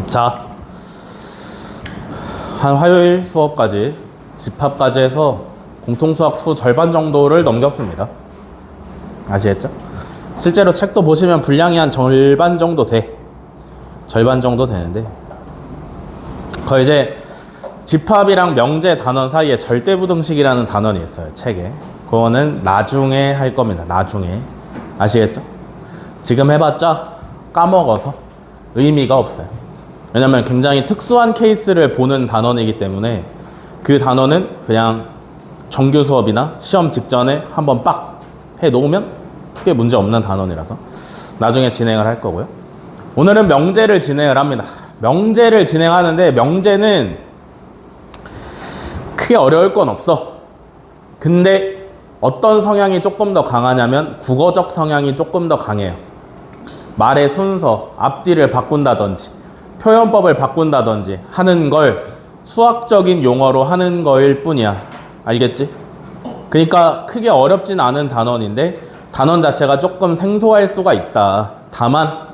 자, 한 화요일 수업까지 집합까지 해서 공통수학 2 절반 정도를 넘겼습니다. 아시겠죠? 실제로 책도 보시면 분량이 한 절반 정도 절반 정도 되는데, 거의 이제 집합이랑 명제 단원 사이에 절대부등식이라는 단원이 있어요, 책에. 그거는 나중에 할 겁니다. 나중에. 아시겠죠? 지금 해봤자 까먹어서 의미가 없어요. 왜냐면 굉장히 특수한 케이스를 보는 단원이기 때문에 그 단원은 그냥 정규 수업이나 시험 직전에 한번 빡 해놓으면 크게 문제 없는 단원이라서 나중에 진행을 할 거고요. 오늘은 명제를 진행을 합니다. 명제를 진행하는데, 명제는 크게 어려울 건 없어. 근데 어떤 성향이 조금 더 강하냐면 국어적 성향이 조금 더 강해요. 말의 순서, 앞뒤를 바꾼다든지 표현법을 바꾼다든지 하는 걸 수학적인 용어로 하는 거일 뿐이야. 알겠지? 그러니까 크게 어렵진 않은 단원인데 단원 자체가 조금 생소할 수가 있다. 다만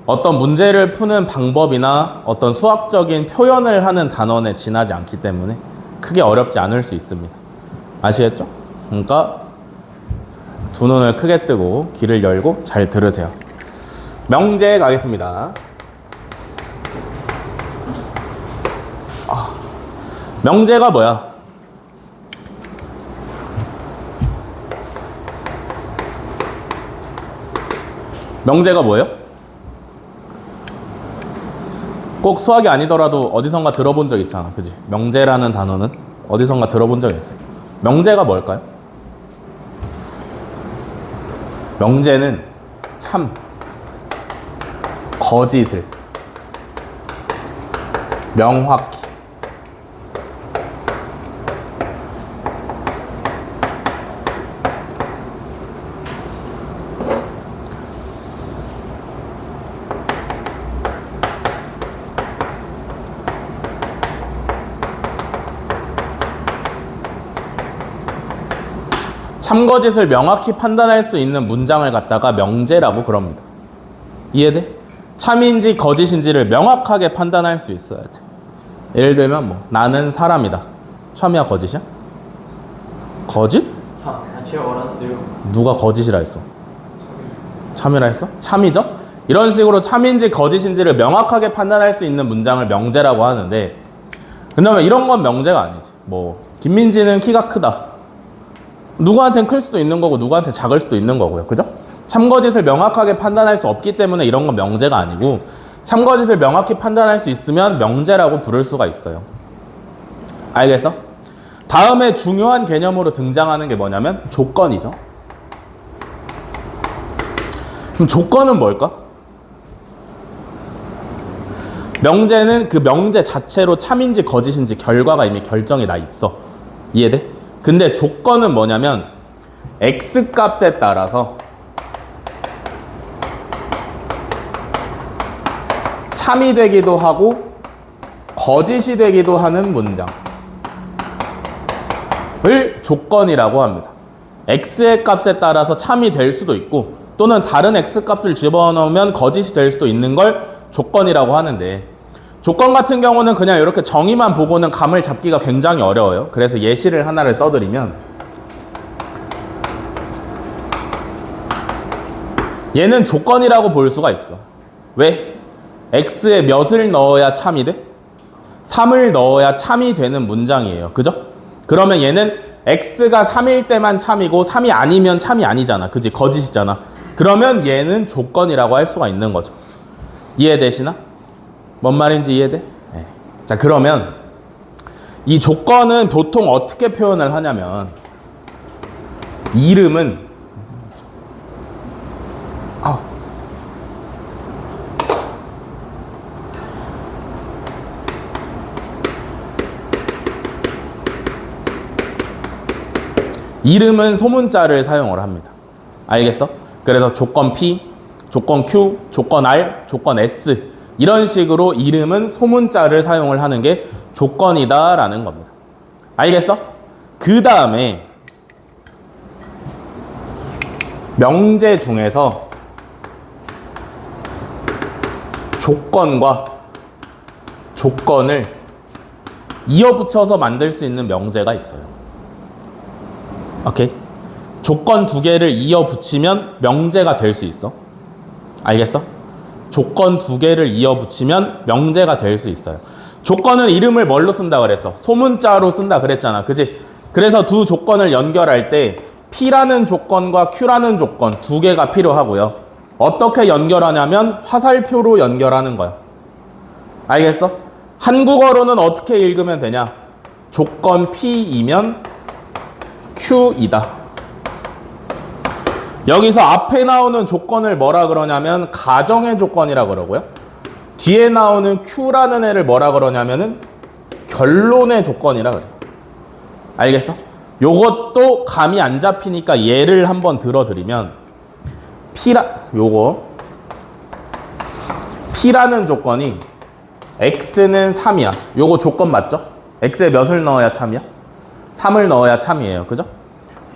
어떤 문제를 푸는 방법이나 어떤 수학적인 표현을 하는 단원에 지나지 않기 때문에 크게 어렵지 않을 수 있습니다. 아시겠죠? 그러니까 두 눈을 크게 뜨고 귀를 열고 잘 들으세요. 명제 가겠습니다. 명제가 뭐야? 명제가 뭐예요? 꼭 수학이 아니더라도 어디선가 들어본 적 있잖아, 그지? 명제라는 단어는 어디선가 들어본 적 있어요. 명제가 뭘까요? 명제는 참, 거짓을 명확히 참거짓을 명확히 판단할 수 있는 문장을 갖다가 명제라고 그럽니다. 이해돼? 참인지 거짓인지를 명확하게 판단할 수 있어야 돼. 예를 들면 뭐 나는 사람이다. 참이야 거짓이야? 거짓? 참, 제가 알았어요. 누가 거짓이라 했어? 참이라 했어? 참이죠? 이런 식으로 참인지 거짓인지를 명확하게 판단할 수 있는 문장을 명제라고 하는데, 그다음에 이런 건 명제가 아니지. 뭐 김민지는 키가 크다. 누구한테는 클 수도 있는 거고 누구한테 작을 수도 있는 거고요. 그죠? 참거짓을 명확하게 판단할 수 없기 때문에 이런 건 명제가 아니고, 참거짓을 명확히 판단할 수 있으면 명제라고 부를 수가 있어요. 알겠어? 다음에 중요한 개념으로 등장하는 게 뭐냐면 조건이죠. 그럼 조건은 뭘까? 명제는 그 명제 자체로 참인지 거짓인지 결과가 이미 결정이 나 있어. 이해돼? 근데 조건은 뭐냐면 X값에 따라서 참이 되기도 하고 거짓이 되기도 하는 문장을 조건이라고 합니다. X의 값에 따라서 참이 될 수도 있고 또는 다른 X값을 집어넣으면 거짓이 될 수도 있는 걸 조건이라고 하는데, 조건 같은 경우는 그냥 이렇게 정의만 보고는 감을 잡기가 굉장히 어려워요. 그래서 예시를 하나를 써드리면, 얘는 조건이라고 볼 수가 있어. 왜? X에 몇을 넣어야 참이 돼? 3을 넣어야 참이 되는 문장이에요. 그죠? 그러면 얘는 X가 3일 때만 참이고 3이 아니면 참이 아니잖아. 그지? 거짓이잖아. 그러면 얘는 조건이라고 할 수가 있는 거죠. 이해되시나? 뭔 말인지 이해돼? 네. 자, 그러면 이 조건은 보통 어떻게 표현을 하냐면, 이름은 이름은 소문자를 사용을 합니다. 알겠어? 그래서 조건 P, 조건 Q, 조건 R, 조건 S 이런 식으로 이름은 소문자를 사용을 하는 게 조건이다 라는 겁니다. 알겠어? 그 다음에 명제 중에서 조건과 조건을 이어붙여서 만들 수 있는 명제가 있어요. 오케이? 조건 두 개를 이어붙이면 명제가 될 수 있어. 알겠어? 조건 두 개를 이어붙이면 명제가 될 수 있어요. 조건은 이름을 뭘로 쓴다 그랬어? 소문자로 쓴다 그랬잖아. 그지? 그래서 두 조건을 연결할 때 P라는 조건과 Q라는 조건 두 개가 필요하고요. 어떻게 연결하냐면 화살표로 연결하는 거야. 알겠어? 한국어로는 어떻게 읽으면 되냐? 조건 P이면 Q이다. 여기서 앞에 나오는 조건을 뭐라 그러냐면 가정의 조건이라 그러고요. 뒤에 나오는 Q라는 애를 뭐라 그러냐면은 결론의 조건이라 그래요. 알겠어? 요것도 감이 안 잡히니까 예를 한번 들어드리면 P라는 조건이 X는 3이야. 요거 조건 맞죠? X에 몇을 넣어야 참이야? 3을 넣어야 참이에요. 그죠?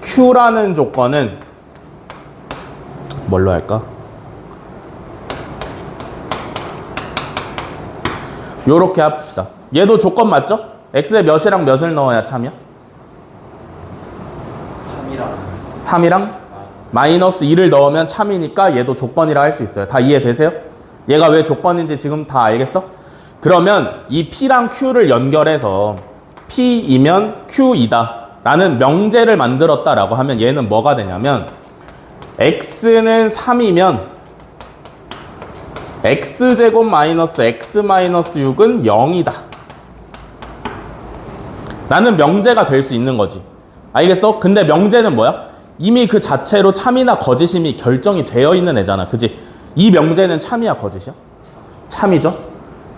Q라는 조건은 뭘로 할까? 요렇게 합시다. 얘도 조건 맞죠? X에 몇이랑 몇을 넣어야 참이야? 3이랑 마이너스 2를 넣으면 참이니까 얘도 조건이라 할 수 있어요. 다 이해되세요? 얘가 왜 조건인지 지금 다 알겠어? 그러면 이 P랑 Q를 연결해서 P이면 Q이다 라는 명제를 만들었다라고 하면 얘는 뭐가 되냐면 X는 3이면 X제곱 마이너스 X 마이너스 6은 0이다 라는 명제가 될 수 있는 거지. 알겠어? 근데 명제는 뭐야? 이미 그 자체로 참이나 거짓임이 결정이 되어 있는 애잖아. 그지? 이 명제는 참이야 거짓이야? 참이죠?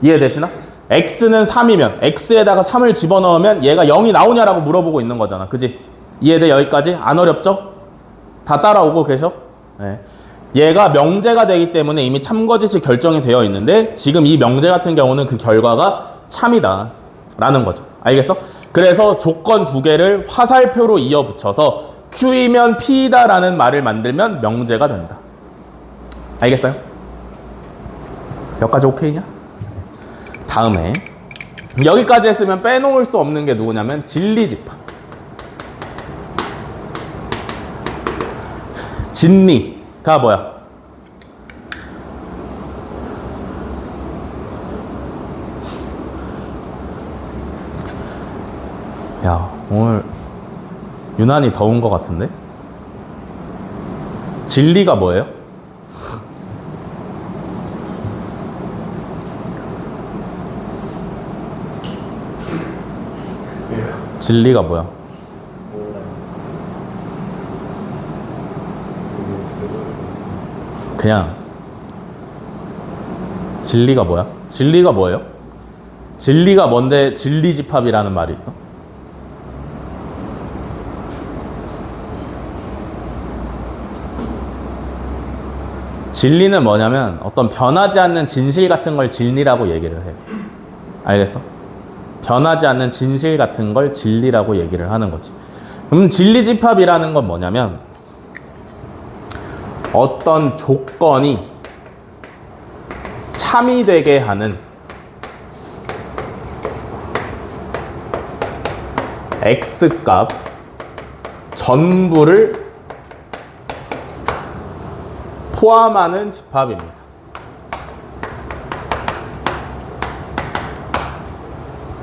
이해되시나? X는 3이면 X에다가 3을 집어넣으면 얘가 0이 나오냐라고 물어보고 있는 거잖아. 그지? 이해돼? 여기까지? 안 어렵죠? 다 따라오고 계셔? 네. 얘가 명제가 되기 때문에 이미 참거짓이 결정이 되어 있는데 지금 이 명제 같은 경우는 그 결과가 참이다 라는 거죠. 알겠어? 그래서 조건 두 개를 화살표로 이어붙여서 Q이면 P이다 라는 말을 만들면 명제가 된다. 알겠어요? 여기까지 오케이냐? 다음에 여기까지 했으면 빼놓을 수 없는 게 누구냐면 진리집합. 진리가 뭐야? 야, 오늘 유난히 더운 것 같은데? 진리가 뭐예요? 진리가 뭐야? 그냥 진리가 뭐야? 진리가 뭐예요? 진리가 뭔데 진리집합이라는 말이 있어? 진리는 뭐냐면 어떤 변하지 않는 진실 같은 걸 진리라고 얘기를 해요. 알겠어? 변하지 않는 진실 같은 걸 진리라고 얘기를 하는 거지. 그럼 진리집합이라는 건 뭐냐면 어떤 조건이 참이 되게 하는 X값 전부를 포함하는 집합입니다.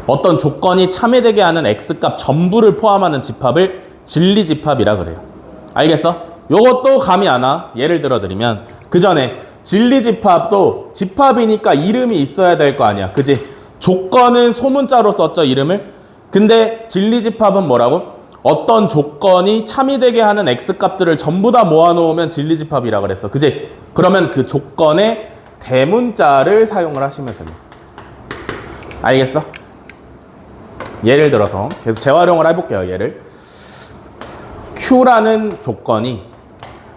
어떤 조건이 참여되게 하는 X값 전부를 포함하는 집합을 진리집합이라 그래요. 알겠어? 요것도 감이 안 와. 예를 들어 드리면 그 전에 진리집합도 집합이니까 이름이 있어야 될 거 아니야. 그지? 조건은 소문자로 썼죠, 이름을. 근데 진리집합은 뭐라고? 어떤 조건이 참이되게 하는 X값들을 전부 다 모아놓으면 진리집합이라 그랬어. 그지? 그러면 그 조건의 대문자를 사용을 하시면 됩니다. 알겠어? 예를 들어서 계속 재활용을 해볼게요. 예를 Q라는 조건이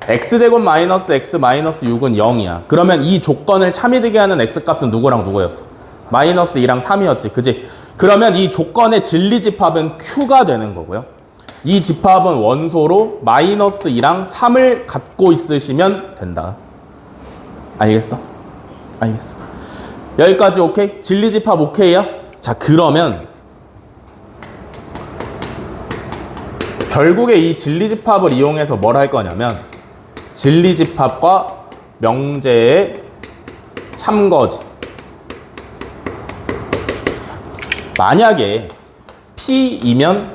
X제곱 마이너스 X 마이너스 6은 0이야. 그러면 이 조건을 참이되게 하는 X값은 누구랑 누구였어? 마이너스 2랑 3이었지. 그지? 그러면 이 조건의 진리집합은 Q가 되는 거고요. 이 집합은 원소로 마이너스 2랑 3을 갖고 있으시면 된다. 알겠어? 알겠어. 여기까지 오케이? 진리집합 오케이야? 자, 그러면 결국에 이 진리집합을 이용해서 뭘 할 거냐면 진리집합과 명제의 참거짓. 만약에 P이면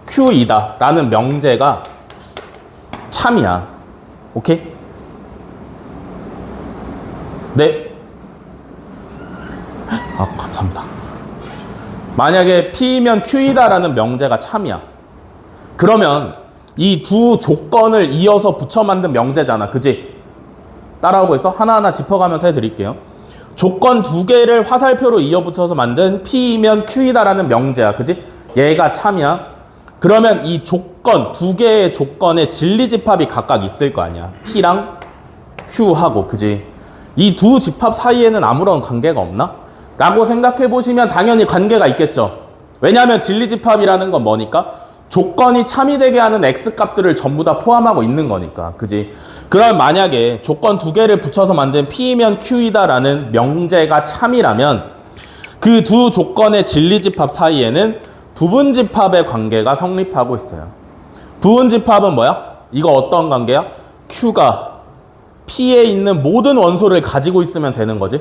Q이다 라는 명제가 참이야. 오케이? 네. 아, 감사합니다. 만약에 P이면 Q이다 라는 명제가 참이야. 그러면 이 두 조건을 이어서 붙여 만든 명제잖아. 그지? 따라오고 있어? 하나하나 짚어가면서 해드릴게요. 조건 두 개를 화살표로 이어붙여서 만든 P이면 Q이다 라는 명제야. 그지? 얘가 참이야. 그러면 이 조건, 두 개의 조건의 진리집합이 각각 있을 거 아니야. P랑 Q하고. 그지? 이 두 집합 사이에는 아무런 관계가 없나? 라고 생각해 보시면 당연히 관계가 있겠죠. 왜냐하면 진리집합이라는 건 뭐니까? 조건이 참이 되게 하는 X값들을 전부 다 포함하고 있는 거니까. 그지? 그럼 만약에 조건 두 개를 붙여서 만든 P이면 Q이다 라는 명제가 참이라면 그 두 조건의 진리집합 사이에는 부분집합의 관계가 성립하고 있어요. 부분집합은 뭐야? 이거 어떤 관계야? Q가 P에 있는 모든 원소를 가지고 있으면 되는 거지.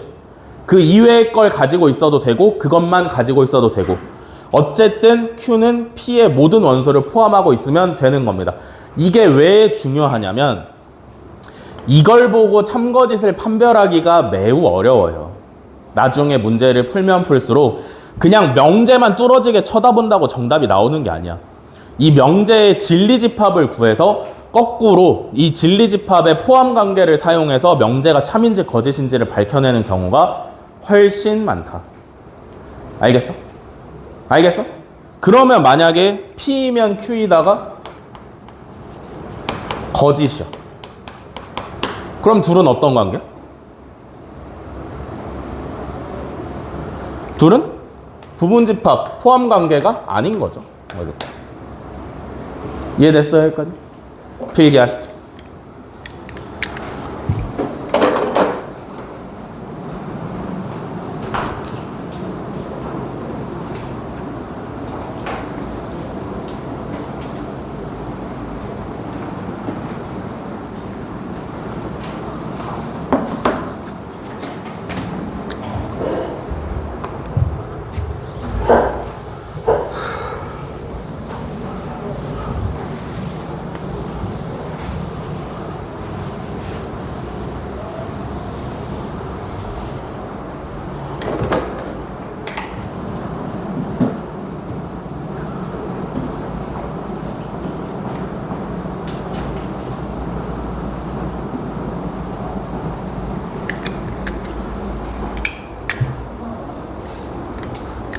그 이외의 걸 가지고 있어도 되고 그것만 가지고 있어도 되고 어쨌든 Q는 P의 모든 원소를 포함하고 있으면 되는 겁니다. 이게 왜 중요하냐면 이걸 보고 참거짓을 판별하기가 매우 어려워요. 나중에 문제를 풀면 풀수록 그냥 명제만 뚫어지게 쳐다본다고 정답이 나오는 게 아니야. 이 명제의 진리집합을 구해서 거꾸로 이 진리집합의 포함관계를 사용해서 명제가 참인지 거짓인지를 밝혀내는 경우가 훨씬 많다. 알겠어? 알겠어? 그러면 만약에 P이면 Q이다가 거짓이야. 그럼 둘은 어떤 관계야? 둘은 부분집합, 포함관계가 아닌 거죠. 이해됐어요? 여기까지? 필기하시죠.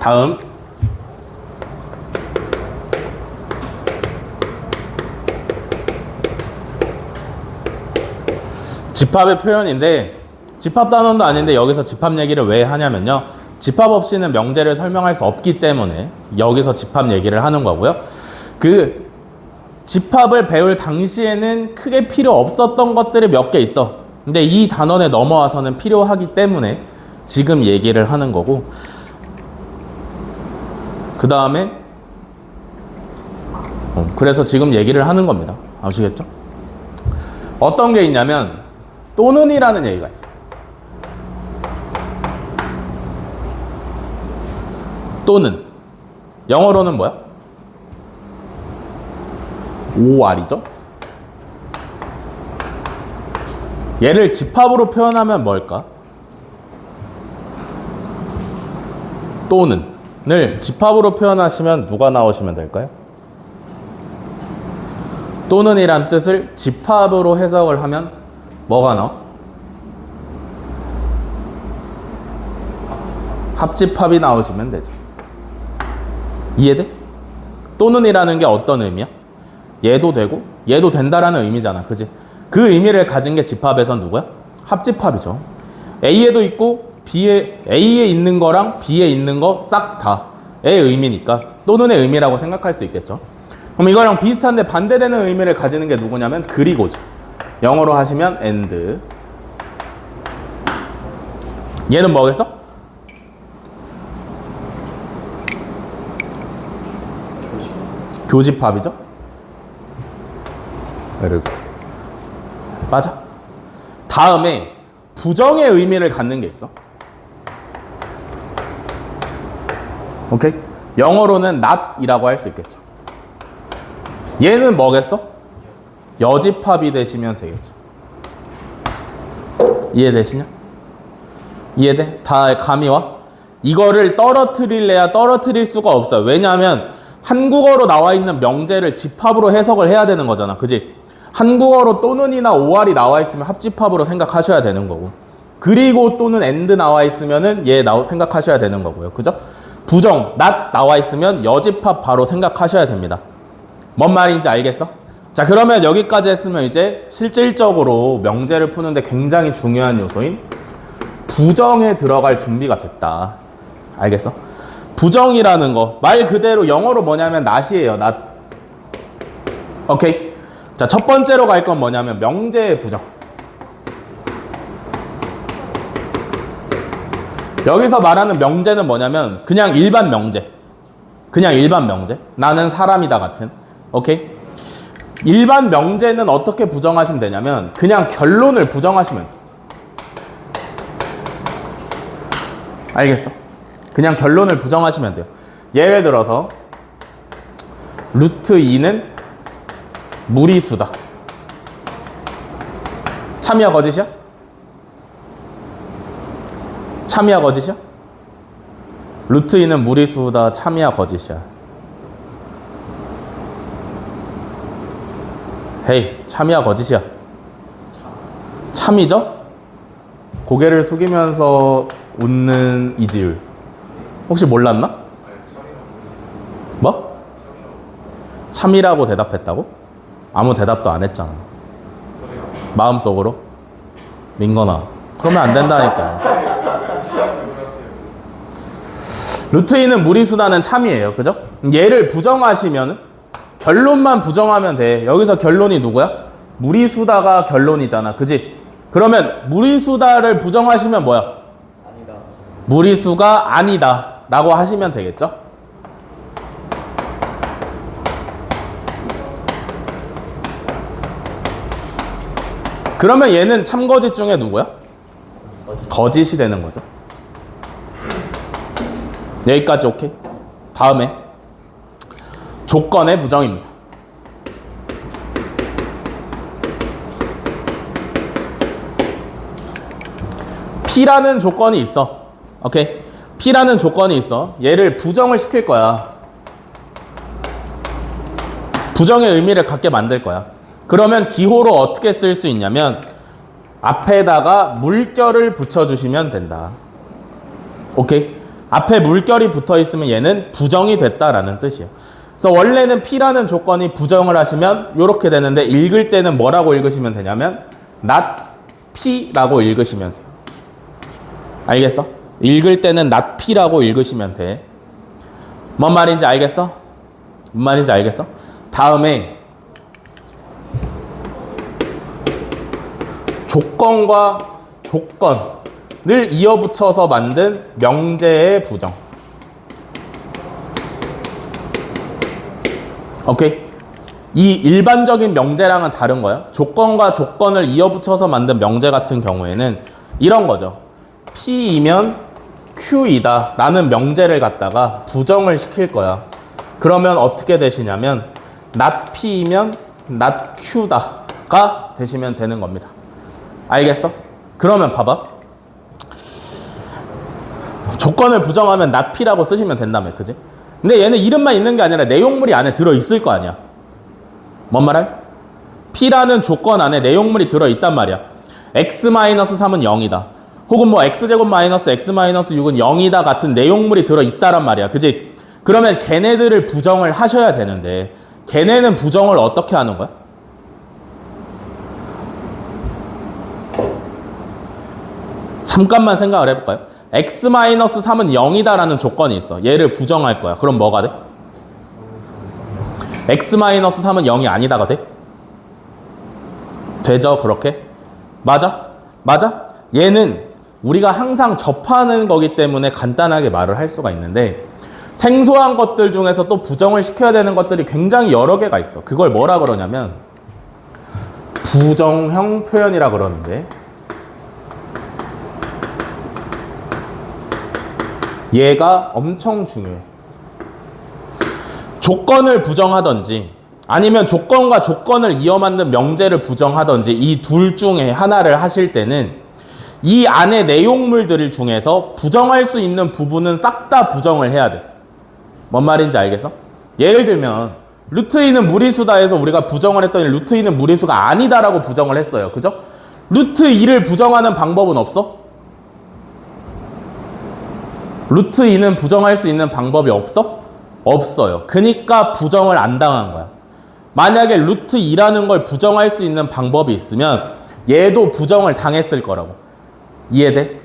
다음 집합의 표현인데 집합 단원도 아닌데 여기서 집합 얘기를 왜 하냐면요. 집합 없이는 명제를 설명할 수 없기 때문에 여기서 집합 얘기를 하는 거고요. 그 집합을 배울 당시에는 크게 필요 없었던 것들이 몇 개 있어. 근데 이 단원에 넘어와서는 필요하기 때문에 지금 얘기를 하는 거고 그 다음에 그래서 지금 얘기를 하는 겁니다. 아시겠죠? 어떤 게 있냐면 또는이라는 얘기가 있어요. 또는 영어로는 뭐야? OR이죠? 얘를 집합으로 표현하면 뭘까? 또는을 집합으로 표현하시면 누가 나오시면 될까요? 또는이란 뜻을 집합으로 해석을 하면 뭐가 나와? 합집합이 나오시면 되죠. 이해돼? 또는이라는 게 어떤 의미야? 얘도 되고 얘도 된다라는 의미잖아. 그지? 그 의미를 가진 게 집합에선 누구야? 합집합이죠. A에도 있고 A에 있는 거랑 B에 있는 거 싹 다의 의미니까 또는의 의미라고 생각할 수 있겠죠. 그럼 이거랑 비슷한데 반대되는 의미를 가지는 게 누구냐면 그리고죠. 영어로 하시면 and. 얘는 뭐겠어? 교집합이죠? 이렇게. 맞아. 다음에 부정의 의미를 갖는 게 있어. 오케이? 영어로는 not이라고 할 수 있겠죠. 얘는 뭐겠어? 여집합이 되시면 되겠죠. 이해되시냐? 이해돼? 다 감이 와? 이거를 떨어뜨릴래야 떨어뜨릴 수가 없어요. 왜냐하면 한국어로 나와 있는 명제를 집합으로 해석을 해야 되는 거잖아. 그지? 한국어로 또는이나 OR이 나와 있으면 합집합으로 생각하셔야 되는 거고, 그리고 또는 and 나와 있으면은 얘 생각하셔야 되는 거고요. 그죠? 부정, not 나와 있으면 여집합 바로 생각하셔야 됩니다. 뭔 말인지 알겠어? 자, 그러면 여기까지 했으면 이제 실질적으로 명제를 푸는데 굉장히 중요한 요소인 부정에 들어갈 준비가 됐다. 알겠어? 부정이라는 거 말 그대로 영어로 뭐냐면 not이에요. not. 오케이? 자, 첫 번째로 갈 건 뭐냐면 명제의 부정. 여기서 말하는 명제는 뭐냐면 그냥 일반 명제. 그냥 일반 명제. 나는 사람이다 같은. 오케이? 일반 명제는 어떻게 부정하시면 되냐면 그냥 결론을 부정하시면 돼. 알겠어? 그냥 결론을 부정하시면 돼요. 예를 들어서 루트 2는 무리수다. 참이야 거짓이야? 참이야 거짓이야? 루트 2는 무리수다. 참이야 거짓이야? 헤이, 참이야 거짓이야? 참이죠? 고개를 숙이면서 웃는 이지율. 혹시 몰랐나? 뭐? 참이라고 대답했다고? 아무 대답도 안 했잖아. 마음속으로? 민건아, 그러면 안 된다니까. 루트 2는 무리수다는 참이에요. 그죠? 얘를 부정하시면 결론만 부정하면 돼. 여기서 결론이 누구야? 무리수다가 결론이잖아. 그지? 그러면 무리수다를 부정하시면 뭐야? 아니다. 무리수가 아니다 라고 하시면 되겠죠? 그러면 얘는 참거짓 중에 누구야? 거짓이 되는 거죠. 여기까지 오케이? 다음에 조건의 부정입니다. P라는 조건이 있어. 오케이? P라는 조건이 있어. 얘를 부정을 시킬 거야. 부정의 의미를 갖게 만들 거야. 그러면 기호로 어떻게 쓸 수 있냐면 앞에다가 물결을 붙여주시면 된다. 오케이? 앞에 물결이 붙어 있으면 얘는 부정이 됐다라는 뜻이에요. 그래서 원래는 P라는 조건이 부정을 하시면 이렇게 되는데 읽을 때는 뭐라고 읽으시면 되냐면 not P라고 읽으시면 돼요. 알겠어? 읽을 때는 not P라고 읽으시면 돼. 뭔 말인지 알겠어? 뭔 말인지 알겠어? 다음에 조건과 조건을 이어붙여서 만든 명제의 부정. 오케이? 이 일반적인 명제랑은 다른 거야. 조건과 조건을 이어붙여서 만든 명제 같은 경우에는 이런 거죠. P이면 Q이다 라는 명제를 갖다가 부정을 시킬 거야. 그러면 어떻게 되시냐면 not P이면 not Q다가 되시면 되는 겁니다. 알겠어? 그러면 봐봐. 조건을 부정하면 not P라고 쓰시면 된다며. 그지? 근데 얘는 이름만 있는 게 아니라 내용물이 안에 들어있을 거 아니야. 뭔 말할? P라는 조건 안에 내용물이 들어있단 말이야. x-3은 0이다. 혹은 뭐 x제곱 마이너스 x-6은 0이다 같은 내용물이 들어있다란 말이야. 그지? 그러면 걔네들을 부정을 하셔야 되는데 걔네는 부정을 어떻게 하는 거야? 잠깐만 생각을 해볼까요? x-3은 0이다 라는 조건이 있어. 얘를 부정할 거야. 그럼 뭐가 돼? x-3은 0이 아니다가 돼? 되죠? 그렇게? 맞아? 맞아? 얘는 우리가 항상 접하는 거기 때문에 간단하게 말을 할 수가 있는데 생소한 것들 중에서 또 부정을 시켜야 되는 것들이 굉장히 여러 개가 있어. 그걸 뭐라 그러냐면 부정형 표현이라 그러는데, 얘가 엄청 중요해. 조건을 부정하든지 아니면 조건과 조건을 이어맞는 명제를 부정하든지 이 둘 중에 하나를 하실 때는 이 안에 내용물들 중에서 부정할 수 있는 부분은 싹 다 부정을 해야 돼. 뭔 말인지 알겠어? 예를 들면 루트 2는 무리수다 해서 우리가 부정을 했더니 루트 2는 무리수가 아니다라고 부정을 했어요. 그죠? 루트 2를 부정하는 방법은 없어? 루트 2는 부정할 수 있는 방법이 없어? 없어요. 그러니까 부정을 안 당한 거야. 만약에 루트 2라는 걸 부정할 수 있는 방법이 있으면 얘도 부정을 당했을 거라고. 이해돼?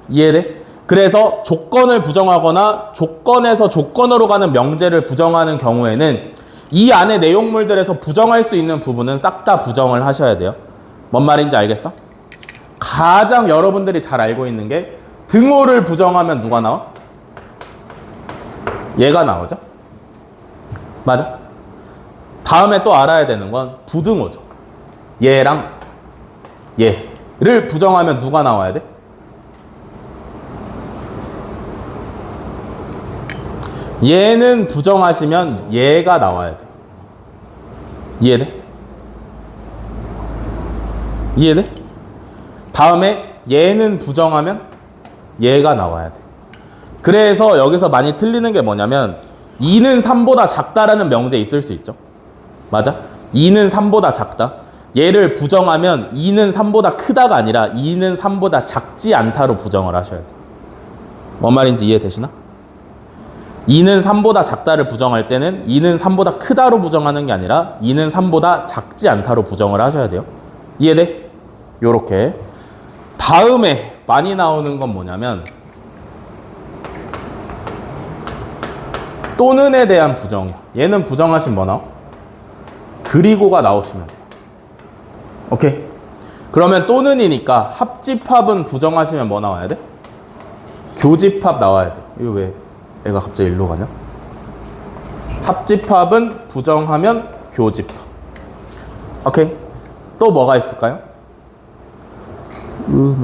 이해돼? 그래서 조건을 부정하거나 조건에서 조건으로 가는 명제를 부정하는 경우에는 이 안에 내용물들에서 부정할 수 있는 부분은 싹 다 부정을 하셔야 돼요. 뭔 말인지 알겠어? 가장 여러분들이 잘 알고 있는 게 등호를 부정하면 누가 나와? 얘가 나오죠? 맞아? 다음에 또 알아야 되는 건 부등호죠. 얘랑 얘를 부정하면 누가 나와야 돼? 얘는 부정하시면 얘가 나와야 돼. 이해돼? 이해돼? 다음에 얘는 부정하면 얘가 나와야 돼. 그래서 여기서 많이 틀리는 게 뭐냐면 2는 3보다 작다라는 명제 있을 수 있죠. 맞아? 2는 3보다 작다. 얘를 부정하면 2는 3보다 크다가 아니라 2는 3보다 작지 않다로 부정을 하셔야 돼. 뭔 말인지 이해되시나? 2는 3보다 작다를 부정할 때는 2는 3보다 크다로 부정하는 게 아니라 2는 3보다 작지 않다로 부정을 하셔야 돼요. 이해돼? 요렇게. 다음에 많이 나오는 건 뭐냐면 또는에 대한 부정이야. 얘는 부정하시면 뭐 나와? 그리고가 나오시면 돼요. 오케이? 그러면 또는이니까 합집합은 부정하시면 뭐 나와야 돼? 교집합 나와야 돼. 이거 왜 애가 갑자기 일로 가냐? 합집합은 부정하면 교집합. 오케이? 또 뭐가 있을까요?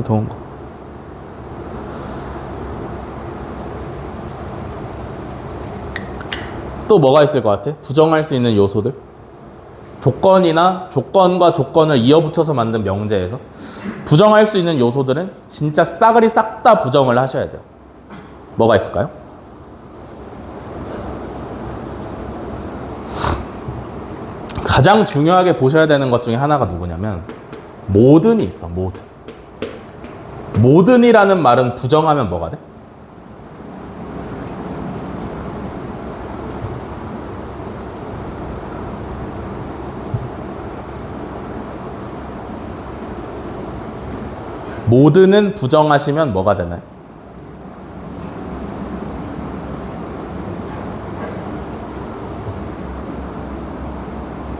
더운 거. 또 뭐가 있을 것 같아? 부정할 수 있는 요소들? 조건이나 조건과 조건을 이어붙여서 만든 명제에서 부정할 수 있는 요소들은 진짜 싸그리 싹 다 부정을 하셔야 돼요. 뭐가 있을까요? 가장 중요하게 보셔야 되는 것 중에 하나가 누구냐면 모든이 있어. 모든. 모든이라는 말은 부정하면 뭐가 돼? 모든은 부정하시면 뭐가 되나요?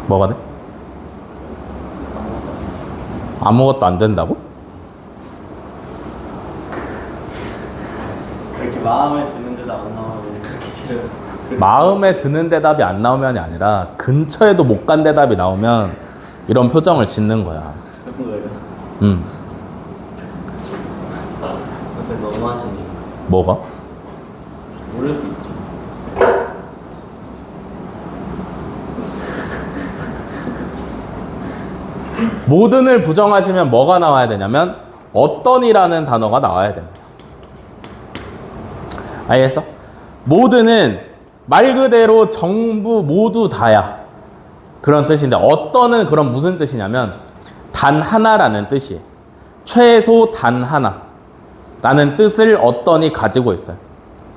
뭐가 돼? 아무것도 안 된다고? 그렇게 마음에 드는 데도 안 나오면 그렇게 치료해서 마음에 드는 대답이 안 나오면이 아니라 근처에도 못 간 대답이 나오면 이런 표정을 짓는 거야. 그런 거예요. 갑자기 너무 하시네. 뭐가? 모를 수 있죠. 모든을 부정하시면 뭐가 나와야 되냐면 어떤이라는 단어가 나와야 됩니다. 알겠어? 모든은 말 그대로 전부 모두 다야. 그런 뜻인데 어떤은 그럼 무슨 뜻이냐면 단 하나라는 뜻이에요. 최소 단 하나라는 뜻을 어떤이 가지고 있어요.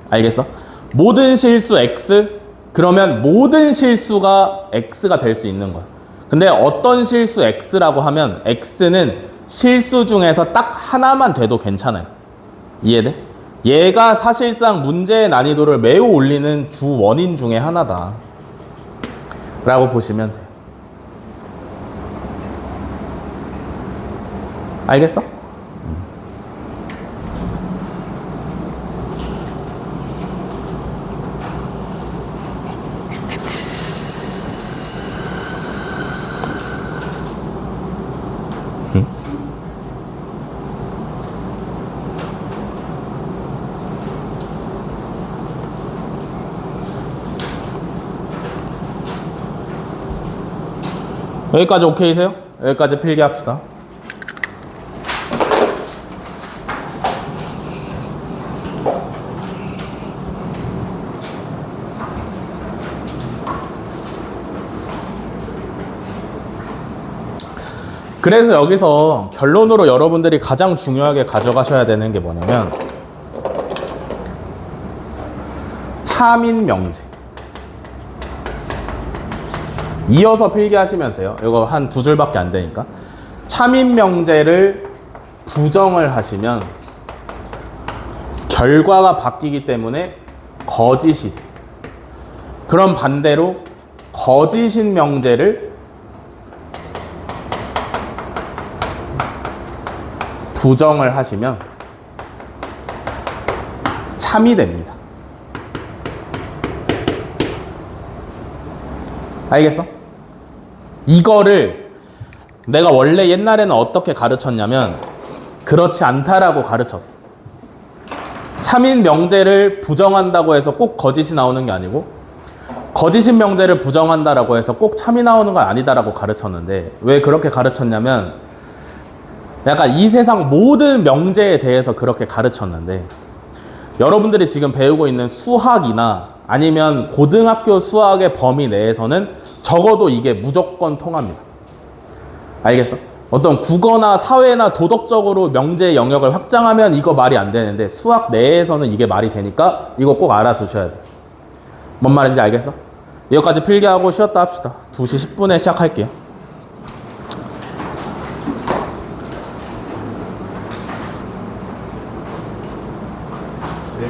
알겠어? 모든 실수 x 그러면 모든 실수가 x가 될 수 있는 거야. 근데 어떤 실수 x라고 하면 x는 실수 중에서 딱 하나만 돼도 괜찮아요. 이해돼? 얘가 사실상 문제의 난이도를 매우 올리는 주 원인 중에 하나다 라고 보시면 돼요. 알겠어? 여기까지 오케이세요? 여기까지 필기합시다. 그래서 여기서 결론으로 여러분들이 가장 중요하게 가져가셔야 되는 게 뭐냐면 차민 명제. 이어서 필기하시면 돼요. 이거 한 두 줄밖에 안 되니까. 차민 명제를 부정을 하시면 결과가 바뀌기 때문에 거짓이 돼. 그럼 반대로 거짓인 명제를 부정을 하시면 참이 됩니다. 알겠어? 이거를 내가 원래 옛날에는 어떻게 가르쳤냐면 그렇지 않다라고 가르쳤어. 참인 명제를 부정한다고 해서 꼭 거짓이 나오는 게 아니고 거짓인 명제를 부정한다라고 해서 꼭 참이 나오는 건 아니다라고 가르쳤는데 왜 그렇게 가르쳤냐면 약간 이 세상 모든 명제에 대해서 그렇게 가르쳤는데 여러분들이 지금 배우고 있는 수학이나 아니면 고등학교 수학의 범위 내에서는 적어도 이게 무조건 통합니다. 알겠어? 어떤 국어나 사회나 도덕적으로 명제의 영역을 확장하면 이거 말이 안 되는데 수학 내에서는 이게 말이 되니까 이거 꼭 알아두셔야 돼. 뭔 말인지 알겠어? 이거까지 필기하고 쉬었다 합시다. 2시 10분에 시작할게요. 네.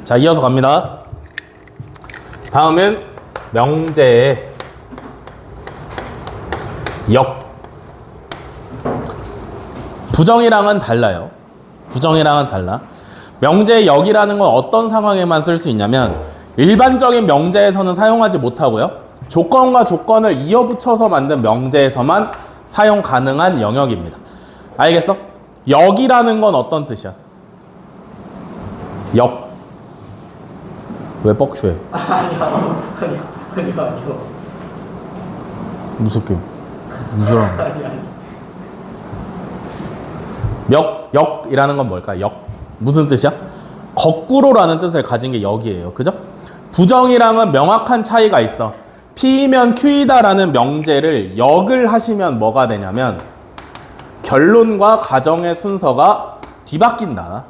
자, 이어서 갑니다. 다음은 명제의 역. 부정이랑은 달라요. 부정이랑은 달라. 명제의 역이라는 건 어떤 상황에만 쓸 수 있냐면 일반적인 명제에서는 사용하지 못하고요. 조건과 조건을 이어붙여서 만든 명제에서만 사용 가능한 영역입니다. 알겠어? 역이라는 건 어떤 뜻이야? 역. 왜 뻑큐해? 아니요. 무섭게. 무서워. 역이라는 건 뭘까? 역. 무슨 뜻이야? 거꾸로라는 뜻을 가진 게 역이에요. 그죠? 부정이랑은 명확한 차이가 있어. P이면 Q이다라는 명제를 역을 하시면 뭐가 되냐면 결론과 가정의 순서가 뒤바뀐다.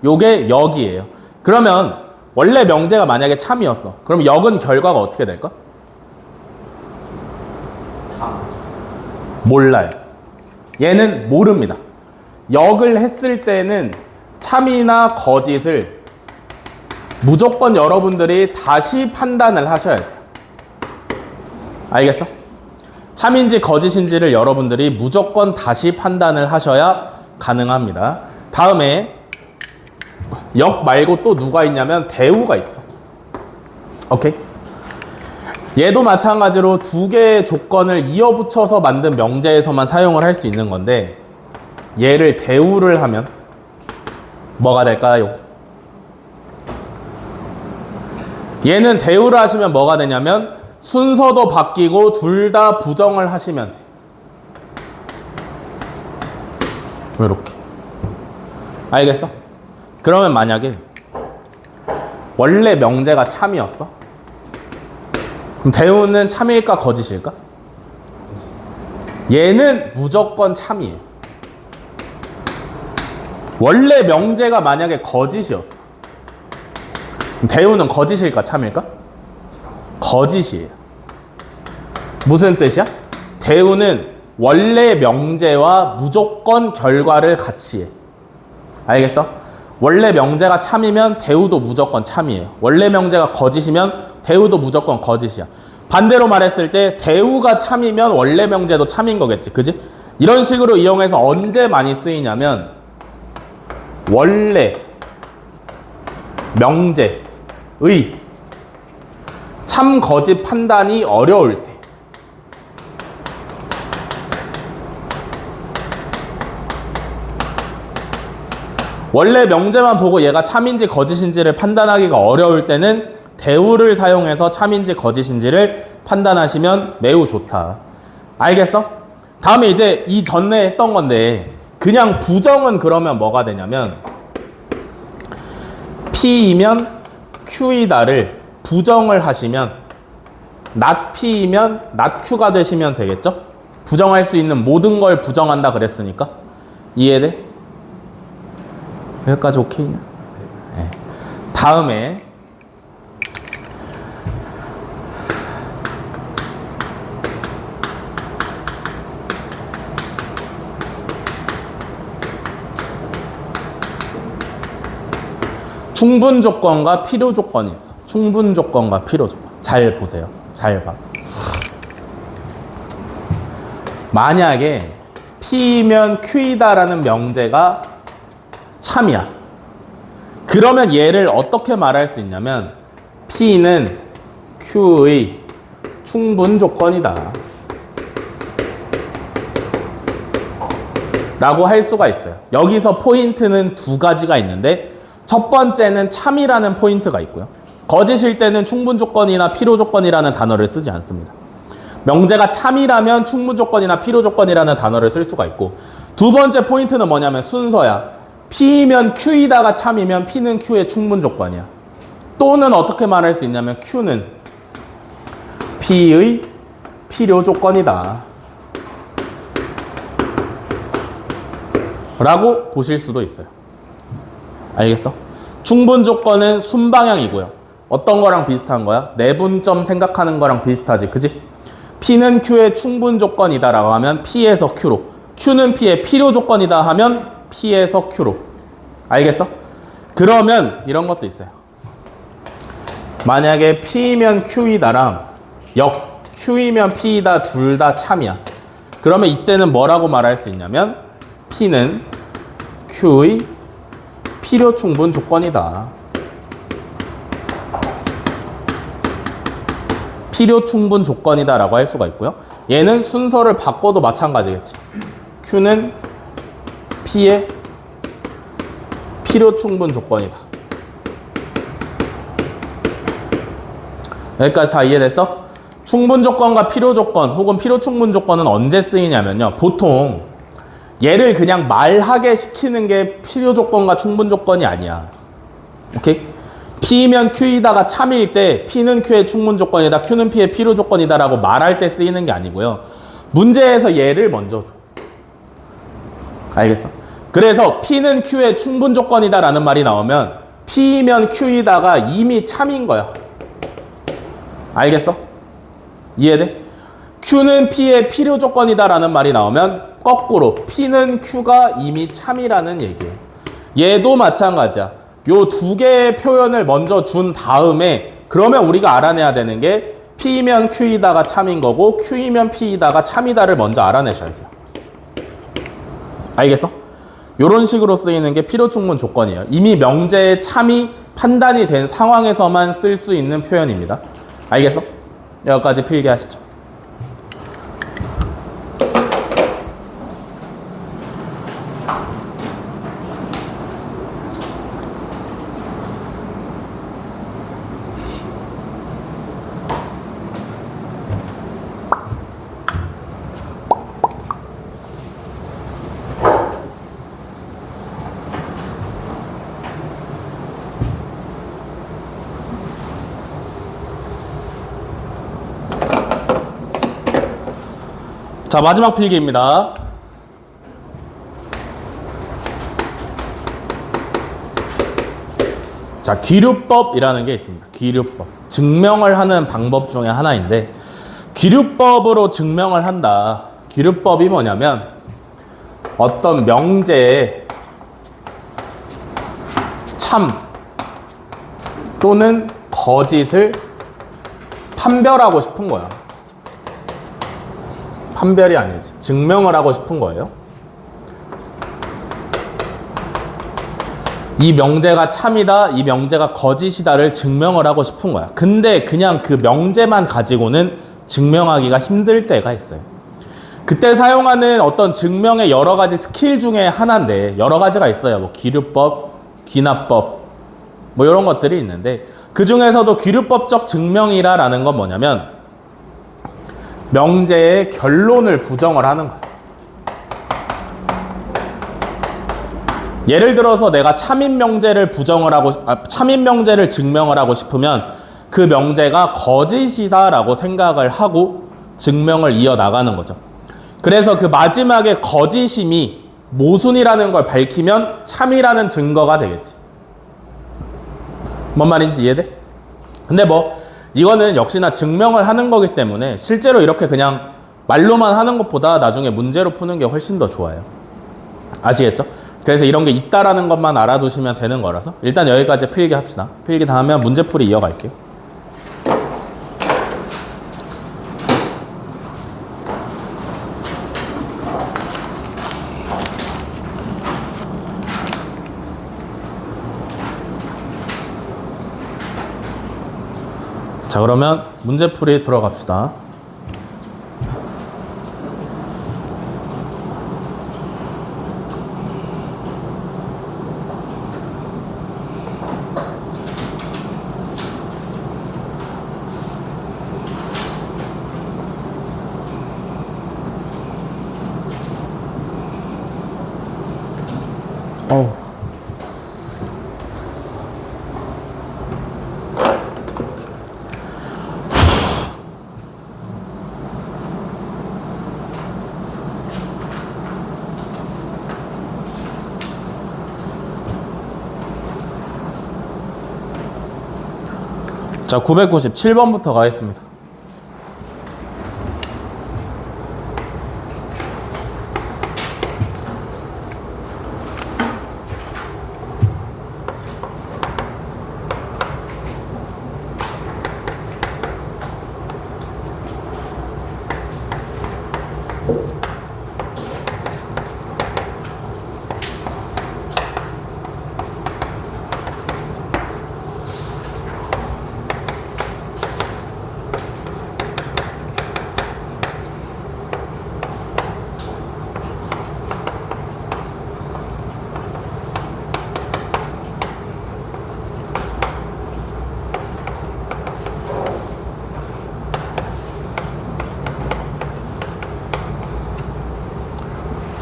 요게 역이에요. 그러면 원래 명제가 만약에 참이었어. 그럼 역은 결과가 어떻게 될까? 몰라요. 얘는 모릅니다. 역을 했을 때는 참이나 거짓을 무조건 여러분들이 다시 판단을 하셔야 돼요. 알겠어? 참인지 거짓인지를 여러분들이 무조건 다시 판단을 하셔야 가능합니다. 다음에 역 말고 또 누가 있냐면 대우가 있어. 오케이? 얘도 마찬가지로 두 개의 조건을 이어붙여서 만든 명제에서만 사용을 할 수 있는 건데 얘를 대우를 하면 뭐가 될까요? 얘는 대우를 하시면 뭐가 되냐면 순서도 바뀌고 둘 다 부정을 하시면 돼. 이렇게. 알겠어? 그러면 만약에 원래 명제가 참이었어? 그럼 대우는 참일까 거짓일까? 얘는 무조건 참이에요. 원래 명제가 만약에 거짓이었어. 그럼 대우는 거짓일까 참일까? 거짓이에요. 무슨 뜻이야? 대우는 원래 명제와 무조건 결과를 같이 해. 알겠어? 원래 명제가 참이면 대우도 무조건 참이에요. 원래 명제가 거짓이면 대우도 무조건 거짓이야. 반대로 말했을 때 대우가 참이면 원래 명제도 참인 거겠지. 그지? 이런 식으로 이용해서 언제 많이 쓰이냐면 원래 명제의 참 거짓 판단이 어려울 때. 원래 명제만 보고 얘가 참인지 거짓인지를 판단하기가 어려울 때는 대우를 사용해서 참인지 거짓인지를 판단하시면 매우 좋다. 알겠어? 다음에 이제 이 전에 했던 건데 그냥 부정은 그러면 뭐가 되냐면 P이면 Q이다를 부정을 하시면 not P이면 not Q가 되시면 되겠죠? 부정할 수 있는 모든 걸 부정한다 그랬으니까. 이해돼? 여기까지 오케이냐? 네. 다음에 충분 조건과 필요 조건이 있어. 충분 조건과 필요 조건. 잘 보세요. 잘 봐. 만약에 P면 Q이다라는 명제가 참이야. 그러면 얘를 어떻게 말할 수 있냐면 P는 Q의 충분 조건이다 라고 할 수가 있어요. 여기서 포인트는 두 가지가 있는데 첫 번째는 참이라는 포인트가 있고요. 거짓일 때는 충분 조건이나 필요 조건이라는 단어를 쓰지 않습니다. 명제가 참이라면 충분 조건이나 필요 조건이라는 단어를 쓸 수가 있고, 두 번째 포인트는 뭐냐면 순서야. P면 Q이다가 참이면 P는 Q의 충분 조건이야. 또는 어떻게 말할 수 있냐면 Q는 P의 필요 조건이다 라고 보실 수도 있어요. 알겠어? 충분 조건은 순방향이고요. 어떤 거랑 비슷한 거야? 내분점 생각하는 거랑 비슷하지, 그지? P는 Q의 충분 조건이다 라고 하면 P에서 Q로, Q는 P의 필요 조건이다 하면 P에서 Q로. 알겠어? 그러면 이런 것도 있어요. 만약에 P면 Q이다랑 역 Q이면 P이다 둘 다 참이야. 그러면 이때는 뭐라고 말할 수 있냐면 P는 Q의 필요 충분 조건이다. 필요 충분 조건이다 라고 할 수가 있고요. 얘는 순서를 바꿔도 마찬가지겠지. Q는 P의 필요 충분 조건이다. 여기까지 다 이해됐어? 충분 조건과 필요 조건 혹은 필요 충분 조건은 언제 쓰이냐면요. 보통 얘를 그냥 말하게 시키는 게 필요 조건과 충분 조건이 아니야. 오케이? P면 Q이다가 참일 때 P는 Q의 충분 조건이다, Q는 P의 필요 조건이다 라고 말할 때 쓰이는 게 아니고요. 문제에서 얘를 먼저 줘. 알겠어? 그래서 P는 Q의 충분 조건이다 라는 말이 나오면 P면 Q이다가 이미 참인 거야. 알겠어? 이해돼? Q는 P의 필요 조건이다 라는 말이 나오면 거꾸로 P는 Q가 이미 참이라는 얘기예요. 얘도 마찬가지야. 요 두 개의 표현을 먼저 준 다음에 그러면 우리가 알아내야 되는 게 P면 Q이다가 참인 거고 Q이면 P이다가 참이다를 먼저 알아내셔야 돼요. 알겠어? 요런 식으로 쓰이는 게 필요 충분 조건이에요. 이미 명제의 참이 판단이 된 상황에서만 쓸 수 있는 표현입니다. 알겠어? 여기까지 필기하시죠. 자, 마지막 필기입니다. 자, 귀류법이라는 게 있습니다. 귀류법. 증명을 하는 방법 중에 하나인데 귀류법으로 증명을 한다. 기류법이 뭐냐면 어떤 명제의 참 또는 거짓을 판별하고 싶은 거야. 판별이 아니지. 증명을 하고 싶은 거예요. 이 명제가 참이다, 이 명제가 거짓이다를 증명을 하고 싶은 거야. 근데 그냥 그 명제만 가지고는 증명하기가 힘들 때가 있어요. 그때 사용하는 어떤 증명의 여러 가지 스킬 중에 하나인데, 여러 가지가 있어요. 뭐 기류법, 귀납법, 뭐 이런 것들이 있는데, 그 중에서도 기류법적 증명이라는 건 뭐냐면 명제의 결론을 부정을 하는 거야. 예를 들어서 내가 참인 명제를 참인 명제를 증명을 하고 싶으면 그 명제가 거짓이다라고 생각을 하고 증명을 이어나가는 거죠. 그래서 그 마지막에 거짓임이 모순이라는 걸 밝히면 참이라는 증거가 되겠지. 뭔 말인지 이해돼? 근데 뭐 이거는 역시나 증명을 하는 거기 때문에 실제로 이렇게 그냥 말로만 하는 것보다 나중에 문제로 푸는 게 훨씬 더 좋아요. 아시겠죠? 그래서 이런 게 있다라는 것만 알아두시면 되는 거라서 일단 여기까지 필기 합시다. 필기 다 하면 문제풀이 이어갈게요. 자, 그러면 문제풀이 들어갑시다. 어우. 자, 997번부터 가겠습니다.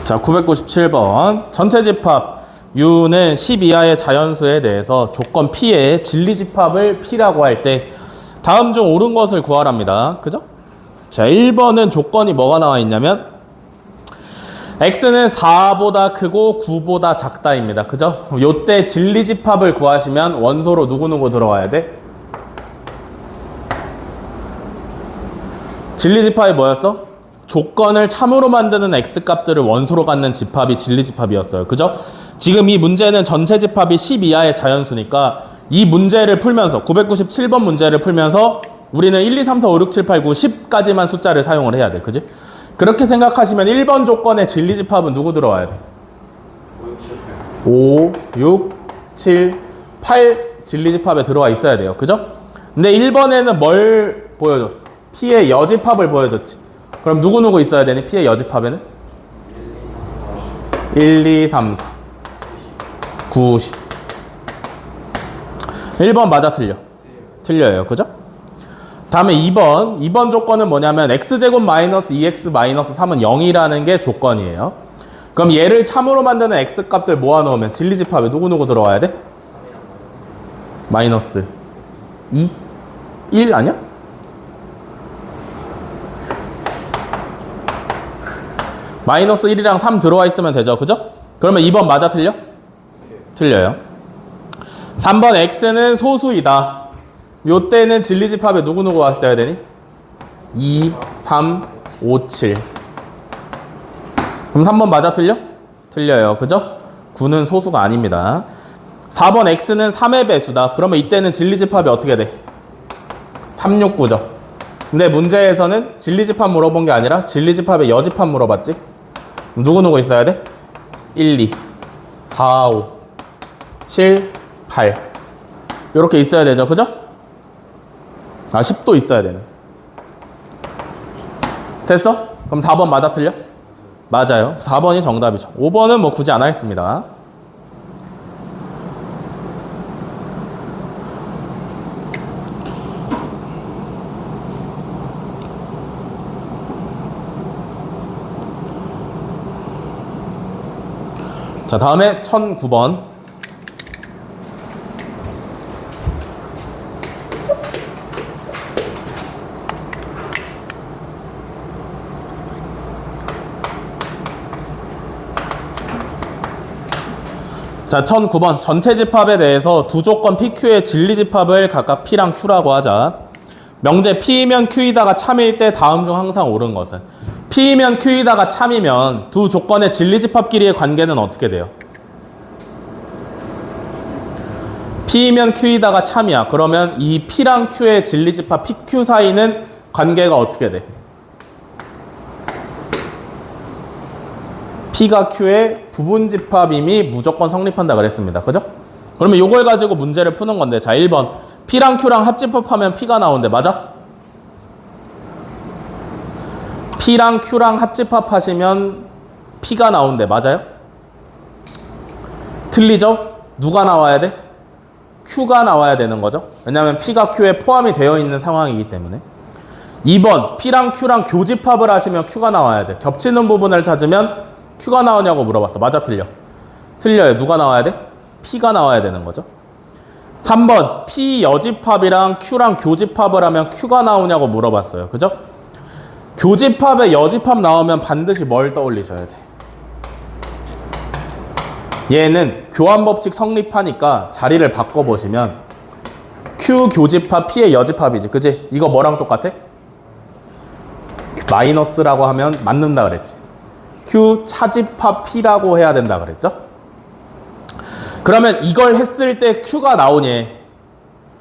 자, 997번. 전체 집합 U는 10 이하의 자연수에 대해서 조건 P의 진리 집합을 P라고 할 때 다음 중 옳은 것을 구하랍니다. 그죠? 자, 1번은 조건이 뭐가 나와 있냐면 X는 4보다 크고 9보다 작다입니다. 그죠? 요때 진리 집합을 구하시면 원소로 누구누구 들어와야 돼? 진리 집합이 뭐였어? 조건을 참으로 만드는 X값들을 원소로 갖는 집합이 진리 집합이었어요. 그죠? 지금 이 문제는 전체 집합이 10 이하의 자연수니까 이 문제를 풀면서 997번 문제를 풀면서 우리는 1, 2, 3, 4, 5, 6, 7, 8, 9, 10까지만 숫자를 사용을 해야 돼. 그지? 그렇게 생각하시면 1번 조건의 진리 집합은 누구 들어와야 돼? 5, 6, 7, 8 진리 집합에 들어와 있어야 돼요. 그죠? 근데 1번에는 뭘 보여줬어? P의 여집합을 보여줬지. 그럼 누구누구 있어야 되니? P의 여집합에는? 1, 2, 3, 4, 9, 10. 1번 맞아 틀려? 틀려요. 그죠? 다음에 2번 조건은 뭐냐면 x제곱 마이너스 2x 마이너스 3은 0이라는 게 조건이에요. 그럼 얘를 참으로 만드는 x값들 모아놓으면 진리집합에 누구누구 들어와야 돼? 마이너스 2? 1 아니야? 마이너스 1이랑 3 들어와 있으면 되죠. 그죠? 그러면 2번 맞아 틀려? 틀려요. 3번 x는 소수이다. 요때는 진리집합에 누구누구 왔어야 되니? 2, 3, 5, 7. 그럼 3번 맞아 틀려? 틀려요. 그죠? 9는 소수가 아닙니다. 4번 x는 3의 배수다. 그러면 이때는 진리집합이 어떻게 돼? 3, 6, 9죠. 근데 문제에서는 진리집합 물어본 게 아니라 진리집합의 여집합 물어봤지? 누구 있어야 돼? 1, 2, 4, 5, 7, 8 이렇게 있어야 되죠. 그죠? 10도 있어야 되는. 됐어? 그럼 4번 맞아 틀려? 맞아요. 4번이 정답이죠. 5번은 뭐 굳이 안 하겠습니다. 자, 다음에 1009번. 자, 1009번. 전체 집합에 대해서 두 조건 PQ의 진리 집합을 각각 P랑 Q라고 하자. 명제 P이면 Q이다가 참일 때 다음 중 항상 옳은 것은? P이면 Q이다가 참이면 두 조건의 진리 집합끼리의 관계는 어떻게 돼요? P이면 Q이다가 참이야. 그러면 이 P랑 Q의 진리 집합 PQ 사이는 관계가 어떻게 돼? P가 Q의 부분 집합임이 무조건 성립한다 그랬습니다. 그죠? 그러면 이걸 가지고 문제를 푸는 건데, 자, 1번 P랑 Q랑 합집합하면 P가 나오는데 맞아? P랑 Q랑 합집합하시면 P가 나오는데 맞아요? 틀리죠? 누가 나와야 돼? Q가 나와야 되는 거죠. 왜냐하면 P가 Q에 포함이 되어 있는 상황이기 때문에. 2번 P랑 Q랑 교집합을 하시면 Q가 나와야 돼. 겹치는 부분을 찾으면 Q가 나오냐고 물어봤어. 맞아 틀려? 틀려요. 누가 나와야 돼? P가 나와야 되는 거죠. 3번 P 여집합이랑 Q랑 교집합을 하면 Q가 나오냐고 물어봤어요. 그죠? 교집합에 여집합 나오면 반드시 뭘 떠올리셔야 돼? 얘는 교환법칙 성립하니까 자리를 바꿔보시면 Q 교집합 P의 여집합이지. 그지? 이거 뭐랑 똑같아? 마이너스라고 하면 맞는다 그랬지. Q 차집합 P라고 해야 된다 그랬죠? 그러면 이걸 했을 때 Q가 나오니?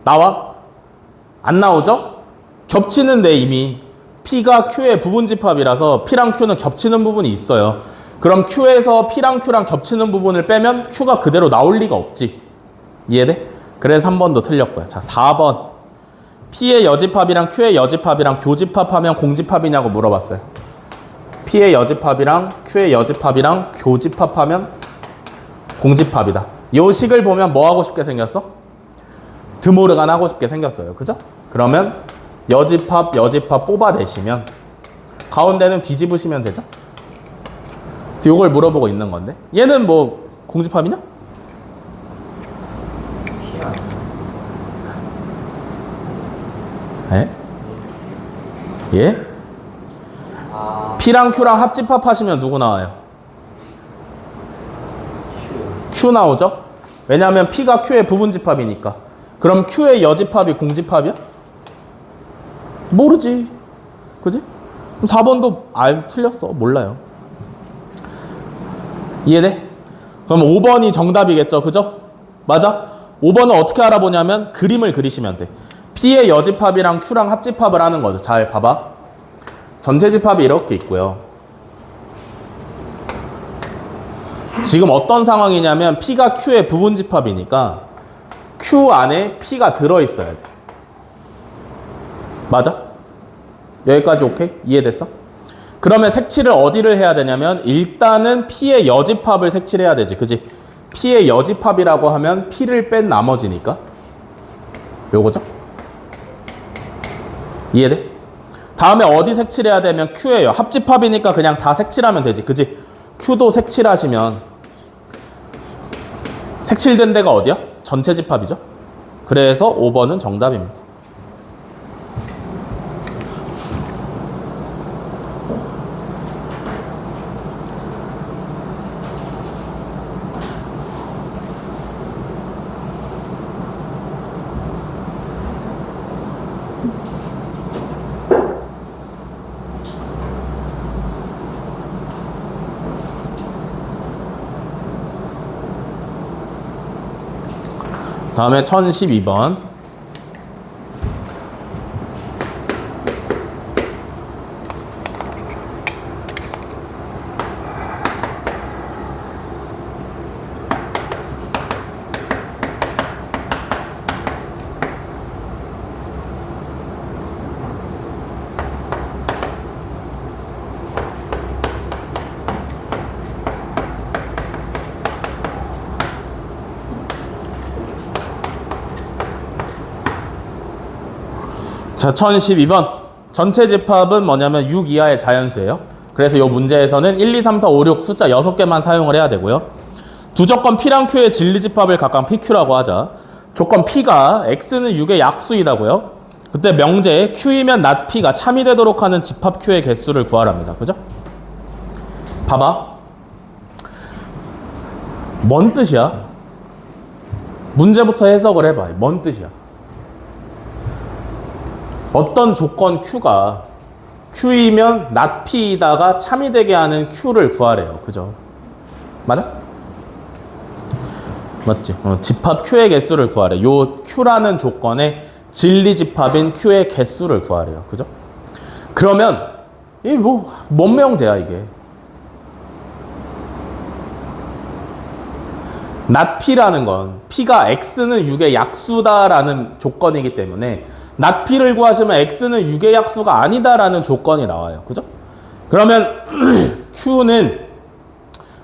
나와? 안 나오죠? 겹치는데 이미 P가 Q의 부분집합이라서 P랑 Q는 겹치는 부분이 있어요. 그럼 Q에서 P랑 Q랑 겹치는 부분을 빼면 Q가 그대로 나올 리가 없지. 이해돼? 그래서 3번도 틀렸고요. 자, 4번 P의 여집합이랑 Q의 여집합이랑 교집합하면 공집합이냐고 물어봤어요. P의 여집합이랑 Q의 여집합이랑 교집합하면 공집합이다. 이 식을 보면 뭐 하고 싶게 생겼어? 드모르간 하고 싶게 생겼어요. 그죠? 그러면 여집합, 여집합 뽑아내시면 가운데는 뒤집으시면 되죠? 그래서 이걸 물어보고 있는 건데 얘는 뭐 공집합이냐? 에? 예? P랑 Q랑 합집합 하시면 누구 나와요? Q 나오죠? 왜냐하면 P가 Q의 부분집합이니까. 그럼 Q의 여집합이 공집합이야? 모르지. 그지? 그럼 4번도 틀렸어. 몰라요. 이해돼? 그럼 5번이 정답이겠죠. 그죠? 맞아? 5번은 어떻게 알아보냐면 그림을 그리시면 돼. P의 여집합이랑 Q랑 합집합을 하는 거죠. 잘 봐봐. 전체 집합이 이렇게 있고요. 지금 어떤 상황이냐면 P가 Q의 부분 집합이니까 Q 안에 P가 들어있어야 돼. 맞아? 여기까지 오케이? 이해됐어? 그러면 색칠을 어디를 해야 되냐면 일단은 P의 여집합을 색칠해야 되지. 그지? P의 여집합이라고 하면 P를 뺀 나머지니까 요거죠? 이해돼? 다음에 어디 색칠해야 되면 Q예요. 합집합이니까 그냥 다 색칠하면 되지. 그지? Q도 색칠하시면 색칠된 데가 어디야? 전체 집합이죠. 그래서 5번은 정답입니다. 다음에 1012번. 자, 1012번. 전체 집합은 뭐냐면 6 이하의 자연수예요. 그래서 이 문제에서는 1, 2, 3, 4, 5, 6 숫자 6개만 사용을 해야 되고요. 두 조건 P랑 Q의 진리 집합을 각각 PQ라고 하자. 조건 P가 X는 6의 약수이다고요. 그때 명제 Q이면 not P가 참이 되도록 하는 집합 Q의 개수를 구하랍니다. 그죠? 봐봐. 뭔 뜻이야? 문제부터 해석을 해봐. 뭔 뜻이야? 어떤 조건 Q가 Q이면 not P이다가 참이 되게 하는 Q를 구하래요. 그죠? 맞아? 맞지? 집합 Q의 개수를 구하래. 요 Q라는 조건의 진리 집합인 Q의 개수를 구하래요. 그죠? 그러면 이 뭔 명제야 이게? not P라는 건 P가 X는 6의 약수다라는 조건이기 때문에 not P를 구하시면 X는 6의 약수가 아니다라는 조건이 나와요. 그죠? 그러면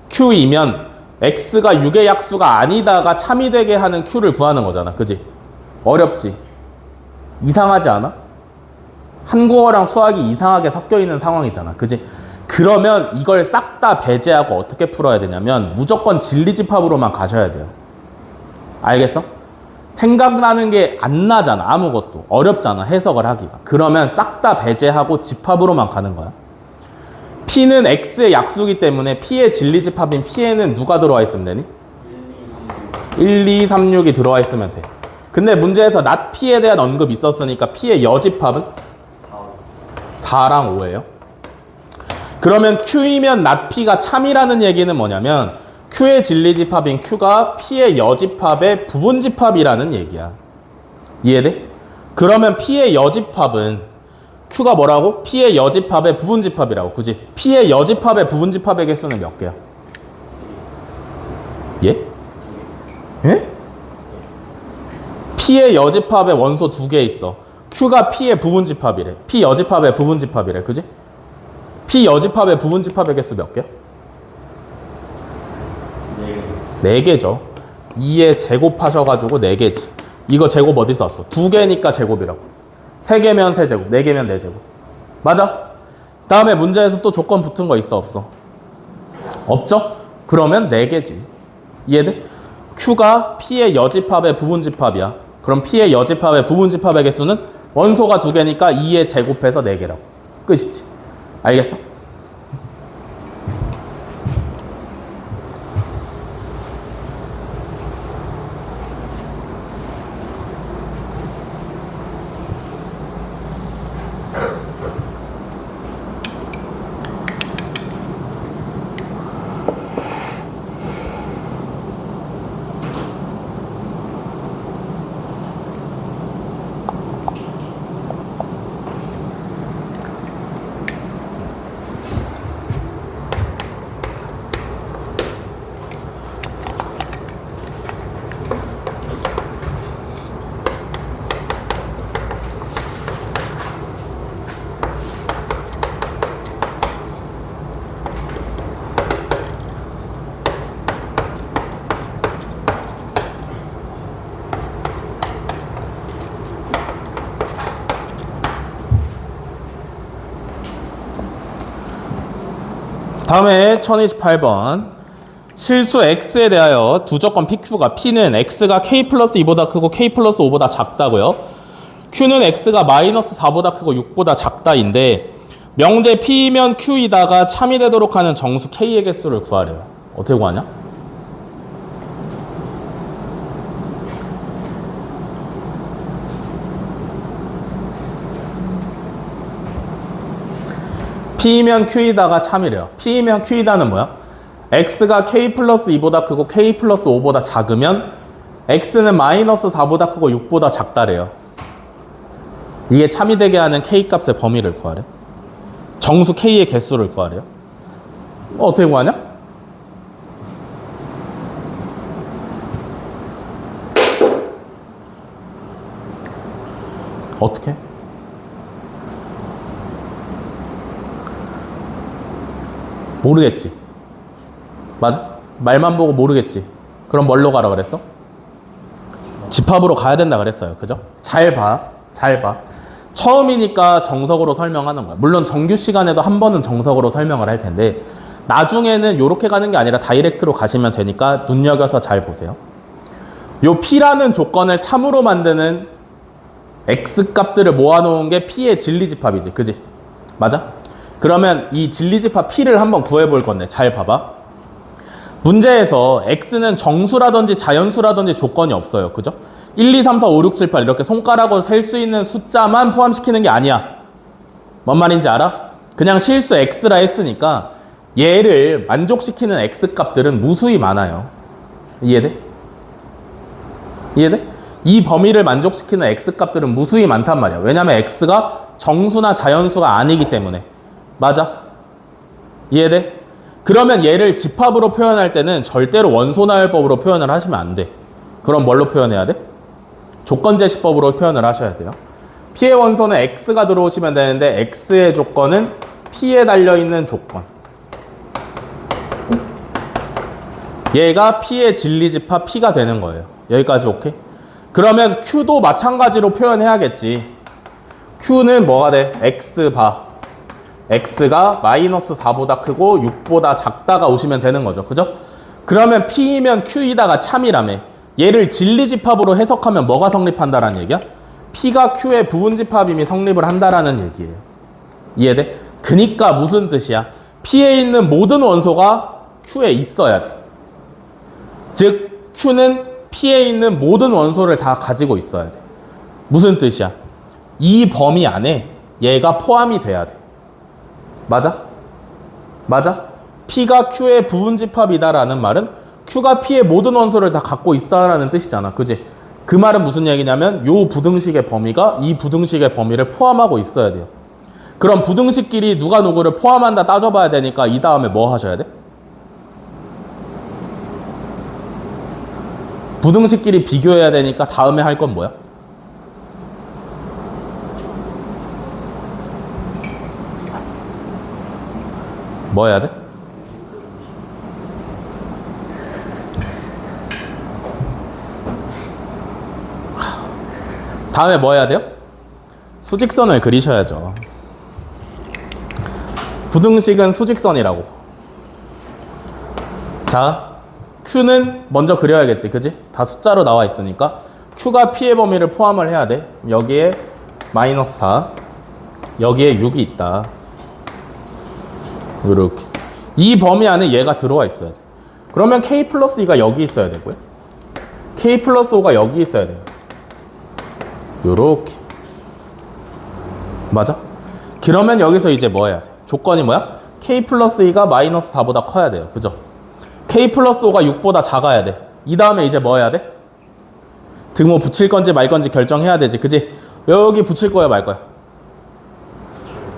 Q이면 X가 6의 약수가 아니다가 참이 되게 하는 Q를 구하는 거잖아. 그지? 어렵지? 이상하지 않아? 한국어랑 수학이 이상하게 섞여 있는 상황이잖아. 그지? 그러면 이걸 싹 다 배제하고 어떻게 풀어야 되냐면 무조건 진리집합으로만 가셔야 돼요. 알겠어? 생각나는 게 안 나잖아. 아무것도. 어렵잖아. 해석을 하기가. 그러면 싹 다 배제하고 집합으로만 가는 거야. P는 X의 약수이기 때문에 P의 진리집합인 P에는 누가 들어와 있으면 되니? 1, 2, 3, 6이 들어와 있으면 돼. 근데 문제에서 not P에 대한 언급이 있었으니까 P의 여집합은? 4랑 5예요. 그러면 Q이면 not P가 참이라는 얘기는 뭐냐면 Q의 진리집합인 Q가 P의 여집합의 부분집합이라는 얘기야. 이해돼? 그러면 P의 여집합은 Q가 뭐라고? P의 여집합의 부분집합이라고. 그지? P의 여집합의 부분집합의 개수는 몇 개야? 예? 예? P의 여집합의 원소 2개 있어. Q가 P의 부분집합이래. P 여집합의 부분집합이래. 그지? P 여집합의 부분집합의 개수 몇 개야? 4개죠. 2에 제곱하셔가지고 4개지. 이거 제곱 어디서 왔어? 2개니까 제곱이라고. 3개면 세제곱, 4개면 4제곱. 맞아? 다음에 문제에서 또 조건 붙은 거 있어, 없어? 없죠? 그러면 4개지. 이해돼? Q가 P의 여집합의 부분집합이야. 그럼 P의 여집합의 부분집합의 개수는 원소가 2개니까 2에 제곱해서 4개라고. 끝이지. 알겠어? 다음에 1028번. 실수 X에 대하여 두 조건 PQ가 P는 X가 K 플러스 2보다 크고 K 플러스 5보다 작다고요. Q는 X가 마이너스 4보다 크고 6보다 작다인데 명제 P이면 Q이다가 참이 되도록 하는 정수 K의 개수를 구하래요. 어떻게 구하냐? P이면 Q이다가 참이래요. P이면 Q이다는 뭐야? X가 K 플러스 2보다 크고 K 플러스 5보다 작으면 x는 마이너스 4보다 크고 6보다 작다래요. 이게 참이 되게 하는 k 값의 범위를 구하래. 정수 k의 개수를 구하래요. 어떻게 구하냐? 어떻게? 모르겠지. 맞아? 말만 보고 모르겠지. 그럼 뭘로 가라 그랬어? 집합으로 가야 된다 그랬어요. 그죠? 잘 봐. 잘 봐. 처음이니까 정석으로 설명하는 거야. 물론 정규 시간에도 한 번은 정석으로 설명을 할 텐데 나중에는 이렇게 가는 게 아니라 다이렉트로 가시면 되니까 눈여겨서 잘 보세요. 요 P라는 조건을 참으로 만드는 X 값들을 모아놓은 게 P의 진리집합이지. 그지? 맞아? 그러면 이 진리집합 P를 한번 구해볼 건데 잘 봐봐. 문제에서 X는 정수라든지 자연수라든지 조건이 없어요. 그죠? 1, 2, 3, 4, 5, 6, 7, 8 이렇게 손가락으로 셀 수 있는 숫자만 포함시키는 게 아니야. 뭔 말인지 알아? 그냥 실수 X라 했으니까 얘를 만족시키는 X 값들은 무수히 많아요. 이해돼? 이해돼? 이 범위를 만족시키는 X 값들은 무수히 많단 말이야. 왜냐면 X가 정수나 자연수가 아니기 때문에. 맞아? 이해돼? 그러면 얘를 집합으로 표현할 때는 절대로 원소나열법으로 표현을 하시면 안 돼. 그럼 뭘로 표현해야 돼? 조건제시법으로 표현을 하셔야 돼요. P의 원소는 X가 들어오시면 되는데 X의 조건은 P에 달려있는 조건. 얘가 P의 진리집합 P가 되는 거예요. 여기까지 오케이? 그러면 Q도 마찬가지로 표현해야겠지. Q는 뭐가 돼? X바. X가 마이너스 4보다 크고 6보다 작다가 오시면 되는 거죠. 그죠? 그러면 P이면 Q이다가 참이라며. 얘를 진리집합으로 해석하면 뭐가 성립한다라는 얘기야? P가 Q의 부분집합임이 성립을 한다라는 얘기예요. 이해돼? 그니까 무슨 뜻이야? P에 있는 모든 원소가 Q에 있어야 돼. 즉 Q는 P에 있는 모든 원소를 다 가지고 있어야 돼. 무슨 뜻이야? 이 범위 안에 얘가 포함이 돼야 돼. 맞아? 맞아? P가 Q의 부분집합이다라는 말은 Q가 P의 모든 원소를 다 갖고 있다라는 뜻이잖아. 그지? 그 말은 무슨 얘기냐면 요 부등식의 범위가 이 부등식의 범위를 포함하고 있어야 돼요. 그럼 부등식끼리 누가 누구를 포함한다 따져봐야 되니까 이 다음에 뭐 하셔야 돼? 부등식끼리 비교해야 되니까 다음에 할 건 뭐야? 뭐 해야 돼? 다음에 뭐 해야 돼요? 수직선을 그리셔야죠. 부등식은 수직선이라고. 자, Q는 먼저 그려야겠지. 그지? 다 숫자로 나와 있으니까 Q가 P의 범위를 포함을 해야 돼. 여기에 마이너스 4 여기에 6이 있다. 이렇게 이 범위 안에 얘가 들어와 있어야 돼. 그러면 K 플러스 2가 여기 있어야 되고요. K 플러스 5가 여기 있어야 돼요. 요렇게. 맞아? 그러면 여기서 이제 뭐 해야 돼? 조건이 뭐야? K 플러스 2가 마이너스 4보다 커야 돼요. 그죠? K 플러스 5가 6보다 작아야 돼. 이 다음에 이제 뭐 해야 돼? 등호 붙일 건지 말 건지 결정해야 되지. 그지? 여기 붙일 거야 말 거야?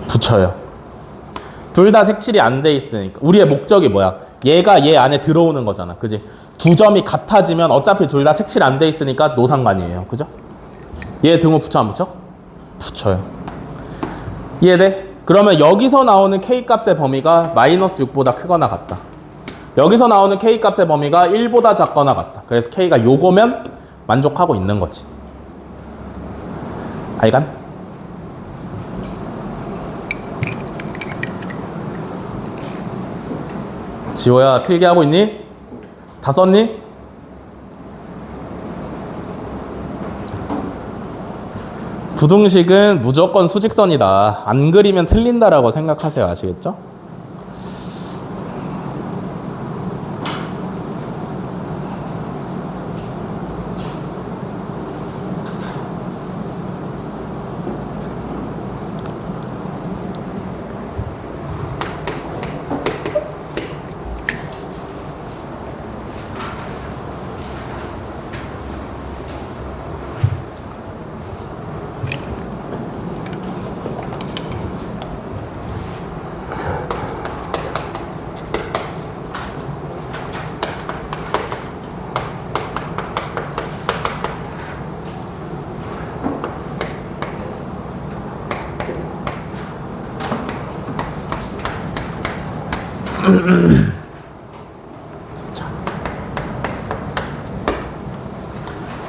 붙여요. 둘 다 색칠이 안 돼 있으니까. 우리의 목적이 뭐야? 얘가 얘 안에 들어오는 거잖아. 그지? 두 점이 같아지면 어차피 둘 다 색칠 안 돼 있으니까 노상관이에요. 그죠? 얘 등호 붙여 안 붙여? 붙여요. 이해돼? 그러면 여기서 나오는 K 값의 범위가 마이너스 6보다 크거나 같다. 여기서 나오는 K 값의 범위가 1보다 작거나 같다. 그래서 K가 요거면 만족하고 있는 거지. 알간? 지호야 필기하고 있니? 다 썼니? 부등식은 무조건 수직선이다. 안 그리면 틀린다라고 생각하세요. 아시겠죠?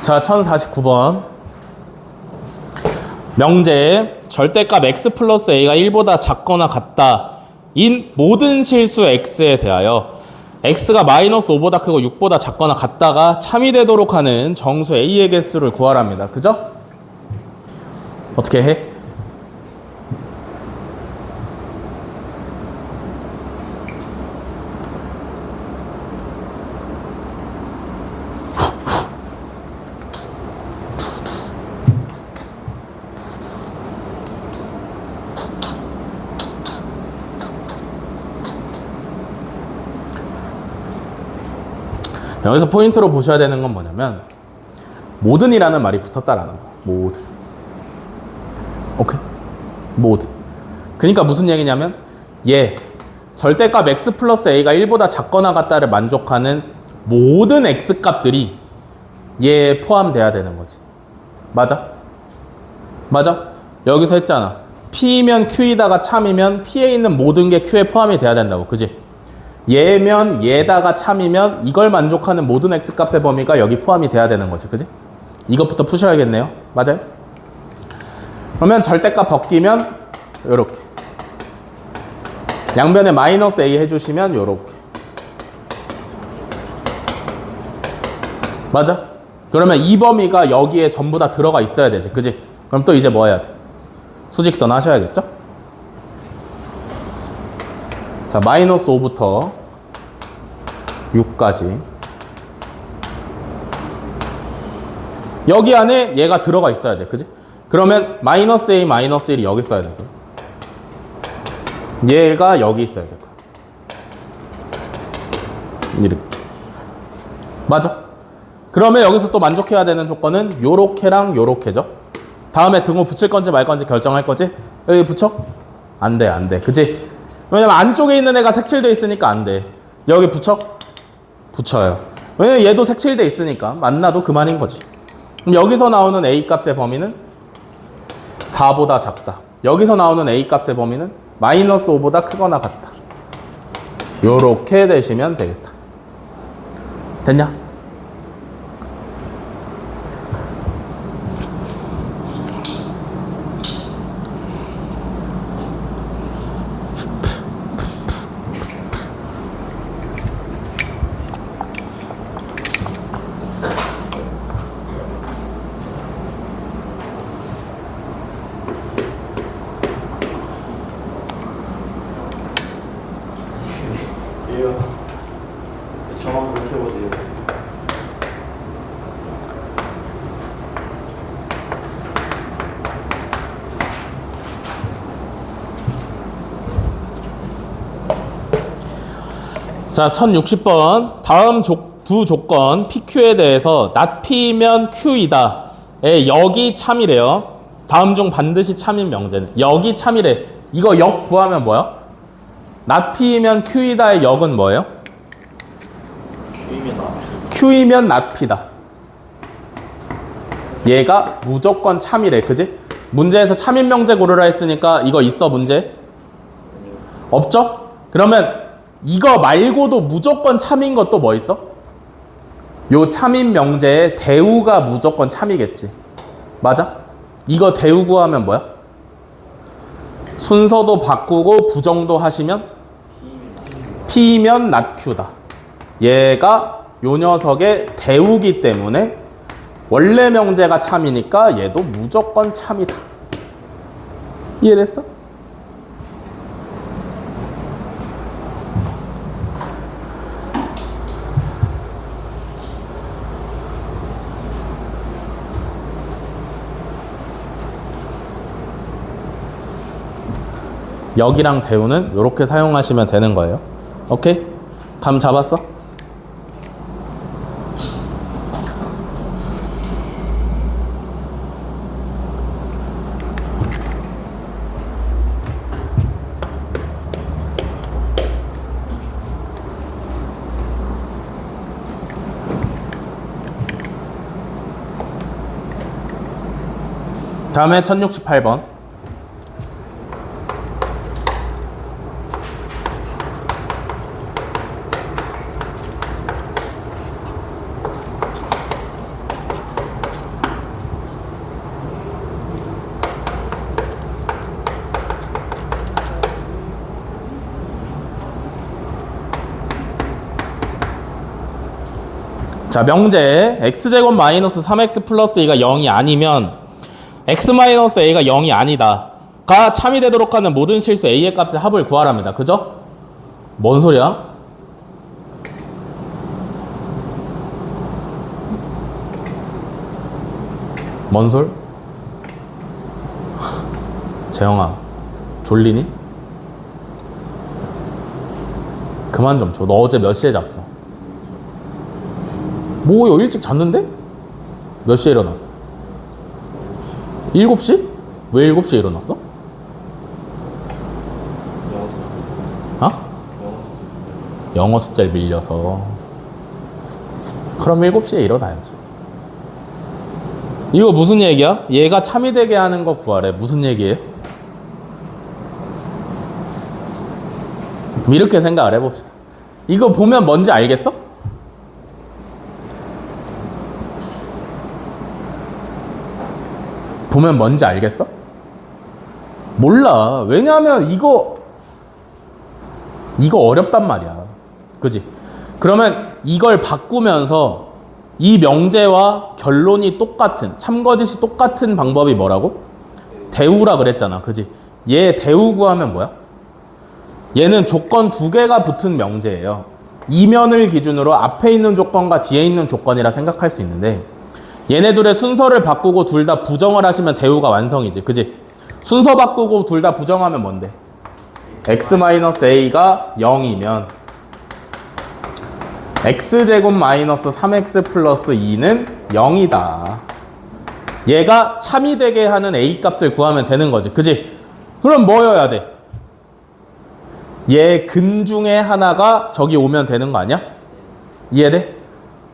자, 1049번. 명제 절대값 x 플러스 a가 1보다 작거나 같다 인 모든 실수 x에 대하여 x가 마이너스 5보다 크고 6보다 작거나 같다가 참이 되도록 하는 정수 a의 개수를 구하랍니다. 그죠? 어떻게 해? 여기서 포인트로 보셔야 되는 건 뭐냐면 모든이라는 말이 붙었다라는 거. 모든. 오케이? 모든. 그러니까 무슨 얘기냐면 절대값 x 플러스 a가 1보다 작거나 같다를 만족하는 모든 x 값들이 얘에 포함돼야 되는 거지. 맞아? 맞아? 여기서 했잖아. p면 q이다가 참이면 p에 있는 모든 게 q에 포함이 돼야 된다고. 그지? 얘면 얘다가 참이면 이걸 만족하는 모든 x값의 범위가 여기 포함이 돼야 되는 거지. 그지? 이것부터 푸셔야겠네요. 맞아요? 그러면 절대값 벗기면 요렇게 양변에 마이너스 a 해주시면 요렇게 맞아? 그러면 이 범위가 여기에 전부 다 들어가 있어야 되지. 그지? 그럼 또 이제 뭐 해야 돼? 수직선 하셔야겠죠? 자, 마이너스 5부터 6까지 여기 안에 얘가 들어가 있어야 돼. 그지? 그러면 마이너스 a 마이너스 1이 여기 있어야 되고 얘가 여기 있어야 되고 이렇게 맞아? 그러면 여기서 또 만족해야 되는 조건은 요렇게랑 요렇게죠. 다음에 등호 붙일 건지 말 건지 결정할 거지? 여기 붙여? 안 돼, 안 돼. 그지? 왜냐면 안쪽에 있는 애가 색칠돼 있으니까 안 돼. 여기 붙여? 붙여요. 왜냐면 얘도 색칠돼 있으니까 만나도 그만인 거지. 그럼 여기서 나오는 a 값의 범위는 4보다 작다. 여기서 나오는 a 값의 범위는 마이너스 5보다 크거나 같다. 요렇게 되시면 되겠다. 됐냐? 저만 그렇게 보세요. 자, 1060번. 다음 두 조건 PQ에 대해서 not P면 Q이다. 여기 참이래요. 다음 중 반드시 참인 명제는 여기 참이래. 이거 역 구하면 뭐야? not P면 Q이다의 역은 뭐예요? Q이면 나. Q이면 not P다. 얘가 무조건 참이래. 그지? 문제에서 참인 명제 고르라 했으니까 이거 있어 문제? 없죠? 그러면 이거 말고도 무조건 참인 것도 뭐 있어? 요 참인 명제의 대우가 무조건 참이겠지. 맞아? 이거 대우 구하면 뭐야? 순서도 바꾸고 부정도 하시면 P면 not Q다. 얘가 요 녀석의 대우기 때문에 원래 명제가 참이니까 얘도 무조건 참이다. 이해됐어? 역이랑 대우는 이렇게 사용하시면 되는 거예요. 오케이? 감 잡았어? 다음에 1068번. 자, 명제 x제곱 마이너스 3x 플러스 2가 0이 아니면 x 마이너스 a가 0이 아니다 가 참이 되도록 하는 모든 실수 a의 값의 합을 구하랍니다. 그죠? 뭔 소리야? 뭔 솔? 재영아, 졸리니? 그만 좀 줘. 너 어제 몇 시에 잤어? 뭐요? 일찍 잤는데? 몇 시에 일어났어? 7시? 왜 7시에 일어났어? 어? 영어 숙제를 밀려서. 그럼 7시에 일어나야지. 이거 무슨 얘기야? 얘가 참이 되게 하는 거 구하래. 무슨 얘기예요? 이렇게 생각을 해봅시다. 이거 보면 뭔지 알겠어? 보면 뭔지 알겠어? 몰라. 왜냐하면 이거 어렵단 말이야. 그지? 그러면 이걸 바꾸면서 이 명제와 결론이 똑같은, 참거짓이 똑같은 방법이 뭐라고? 대우라 그랬잖아. 그지? 얘 대우 구하면 뭐야? 얘는 조건 2개가 붙은 명제예요. 이면을 기준으로 앞에 있는 조건과 뒤에 있는 조건이라 생각할 수 있는데 얘네들의 순서를 바꾸고 둘 다 부정을 하시면 대우가 완성이지. 그지? 순서 바꾸고 둘 다 부정하면 뭔데? x-a가 0이면 x제곱 마이너스 3x 플러스 2는 0이다. 얘가 참이 되게 하는 a 값을 구하면 되는 거지. 그지? 그럼 뭐여야 돼? 얘 근 중에 하나가 저기 오면 되는 거 아니야? 이해돼?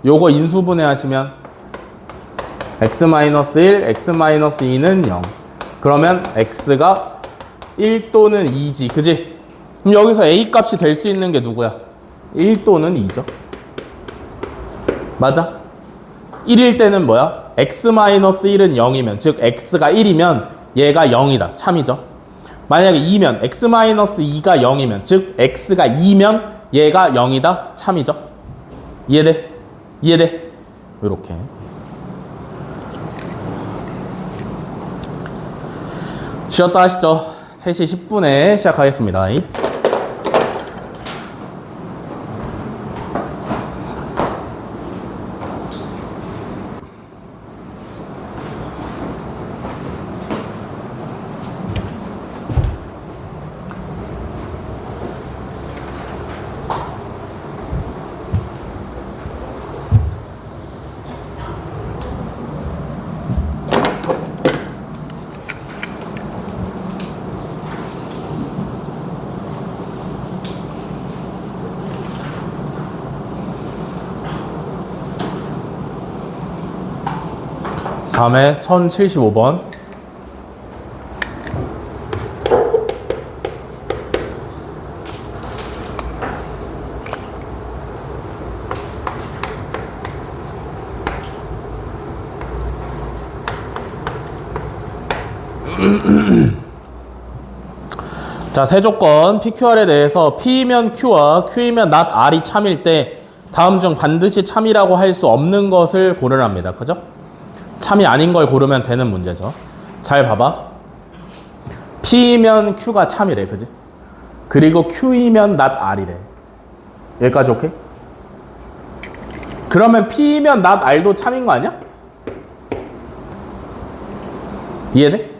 요거 인수분해 하시면 x-1, x-2는 0. 그러면 x가 1 또는 2지. 그지? 그럼 여기서 a 값이 될 수 있는 게 누구야? 1 또는 2죠. 맞아? 1일 때는 뭐야? x-1은 0이면, 즉 x가 1이면 얘가 0이다. 참이죠. 만약에 2면 x-2가 0이면, 즉 x가 2면 얘가 0이다. 참이죠. 이해돼? 이해돼? 이렇게. 쉬었다 하시죠. 3시 10분에 시작하겠습니다. 다음에 1075번. 자, 세 조건 PQR에 대해서 P이면 Q와 Q이면 not R이 참일 때 다음 중 반드시 참이라고 할 수 없는 것을 고르랍니다. 그죠? 참이 아닌 걸 고르면 되는 문제죠. 잘 봐봐. P이면 Q가 참이래. 그지? 그리고 Q이면 not R이래. 여기까지 오케이? 그러면 P이면 not R도 참인 거 아니야? 이해돼?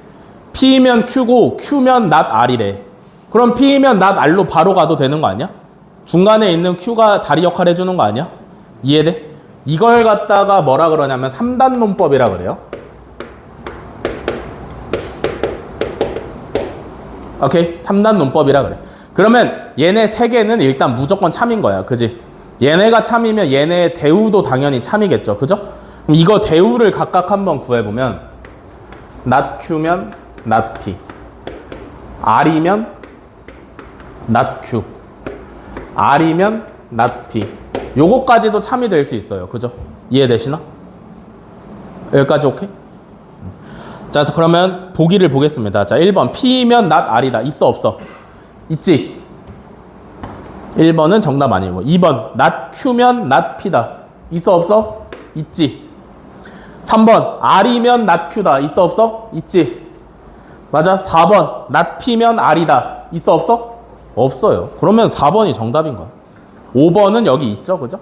P이면 Q고 Q면 not R이래. 그럼 P이면 not R로 바로 가도 되는 거 아니야? 중간에 있는 Q가 다리 역할 해주는 거 아니야? 이해돼? 이걸 갖다가 뭐라 그러냐면 3단 논법이라 그래요. 오케이? 3단 논법이라 그래. 그러면 얘네 세 개는 일단 무조건 참인 거야. 그지? 얘네가 참이면 얘네 대우도 당연히 참이겠죠. 그죠? 그럼 이거 대우를 각각 한번 구해보면 not Q면 not P, R이면 not Q, R이면 not P. 요거까지도 참이 될 수 있어요. 그죠? 이해되시나? 여기까지 오케이? 자, 그러면 보기를 보겠습니다. 자, 1번 P면 not R이다. 있어 없어? 있지? 1번은 정답 아니고 2번 not Q면 not P다. 있어 없어? 있지. 3번 R이면 not Q다. 있어 없어? 있지. 맞아. 4번 not P면 R이다. 있어 없어? 없어요. 그러면 4번이 정답인 거야. 5번은 여기 있죠. 그죠?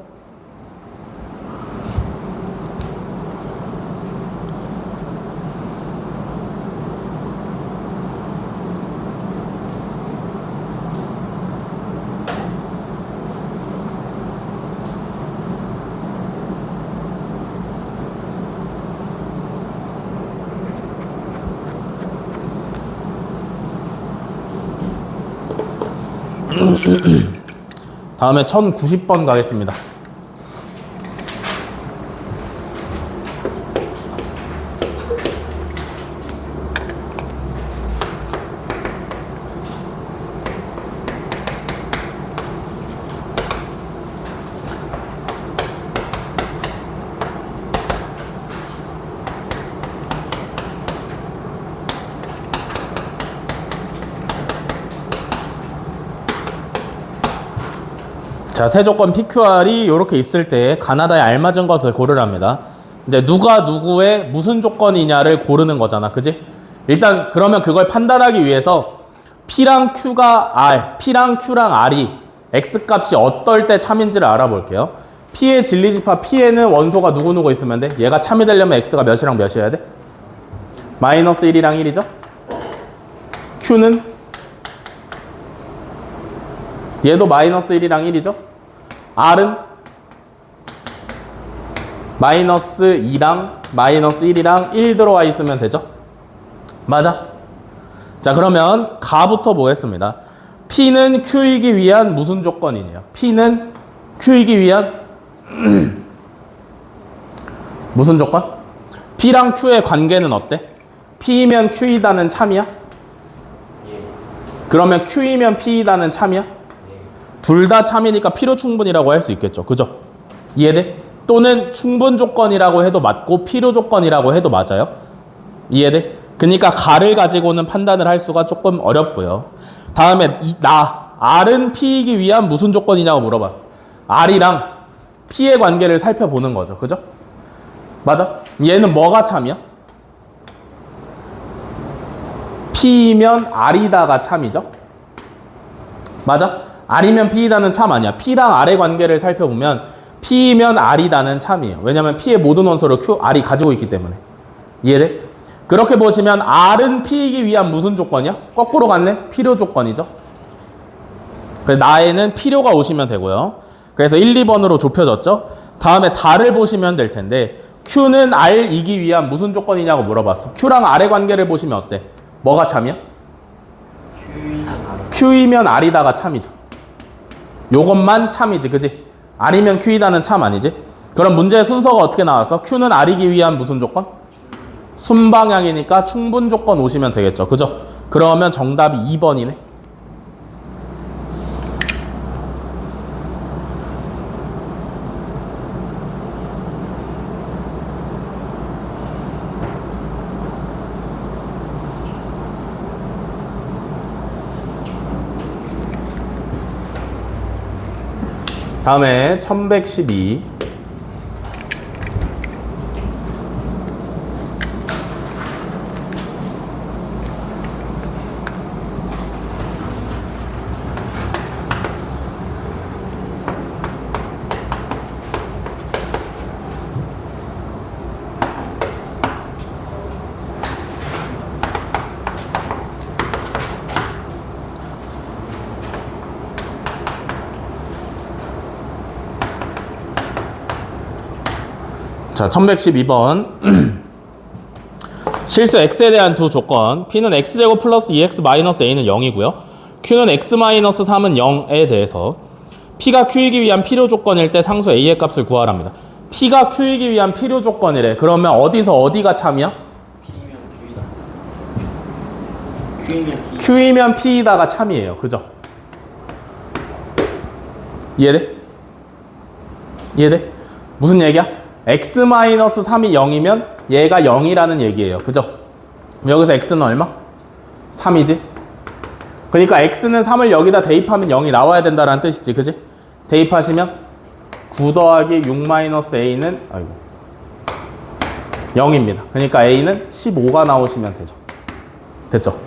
다음에 1090번 가겠습니다. 자, 세 조건 PQR이 이렇게 있을 때 가나다에 알맞은 것을 고르랍니다. 이제 누가 누구의 무슨 조건이냐를 고르는 거잖아. 그지? 일단 그러면 그걸 판단하기 위해서 P랑 Q가 R, P랑 Q랑 R이 X 값이 어떨 때 참인지를 알아볼게요. P의 진리집합 P에는 원소가 누구누구 있으면 돼? 얘가 참이 되려면 X가 몇이랑 몇이어야 돼? 마이너스 1이랑 1이죠? Q는? 얘도 마이너스 1이랑 1이죠? R은? 마이너스 2랑 마이너스 1이랑 1 들어와 있으면 되죠? 맞아? 자, 그러면 가부터 보겠습니다. P는 Q이기 위한 무슨 조건이냐? P는 Q이기 위한 무슨 조건? P랑 Q의 관계는 어때? P이면 Q이다는 참이야? 그러면 Q이면 P이다는 참이야? 둘 다 참이니까 필요 충분이라고 할 수 있겠죠. 그죠? 이해돼? 또는 충분 조건이라고 해도 맞고 필요 조건이라고 해도 맞아요. 이해돼? 그러니까 가를 가지고는 판단을 할 수가 조금 어렵고요. 다음에 R은 P이기 위한 무슨 조건이냐고 물어봤어. R이랑 P의 관계를 살펴보는 거죠. 그죠? 맞아? 얘는 뭐가 참이야? P이면 R이다가 참이죠? 맞아? R이면 P이다는 참 아니야. P랑 R의 관계를 살펴보면 P이면 R이다는 참이에요. 왜냐면 P의 모든 원소를 R이 가지고 있기 때문에. 이해돼? 그렇게 보시면 R은 P이기 위한 무슨 조건이야? 거꾸로 갔네? 필요 조건이죠. 그래서 나에는 필요가 오시면 되고요. 그래서 1, 2번으로 좁혀졌죠. 다음에 다를 보시면 될 텐데 Q는 R이기 위한 무슨 조건이냐고 물어봤어. Q랑 R의 관계를 보시면 어때? 뭐가 참이야? Q이면 R이다가 참이죠. 요것만 참이지, 그지? R이면 Q이다는 참 아니지? 그럼 문제의 순서가 어떻게 나왔어? Q는 R이기 위한 무슨 조건? 순방향이니까 충분 조건 오시면 되겠죠. 그죠? 그러면 정답이 2번이네. 다음에 1112. 자, 1112번. 실수 x에 대한 두 조건. p는 x제곱 플러스 2x 마이너스 a는 0이고요. q는 x 마이너스 3은 0에 대해서 p가 q이기 위한 필요 조건일 때 상수 a의 값을 구하랍니다. p가 q이기 위한 필요 조건이래. 그러면 어디서 어디가 참이야? q이면 p이다가 참이에요. 그죠? 이해돼? 이해돼? 무슨 얘기야? x-3이 0이면 얘가 0이라는 얘기예요. 그죠? 여기서 x는 얼마? 3이지? 그러니까 x는 3을 여기다 대입하면 0이 나와야 된다는 뜻이지. 그지? 대입하시면 9 더하기 6 마이너스 A는 0입니다. 그러니까 A는 15가 나오시면 되죠. 됐죠?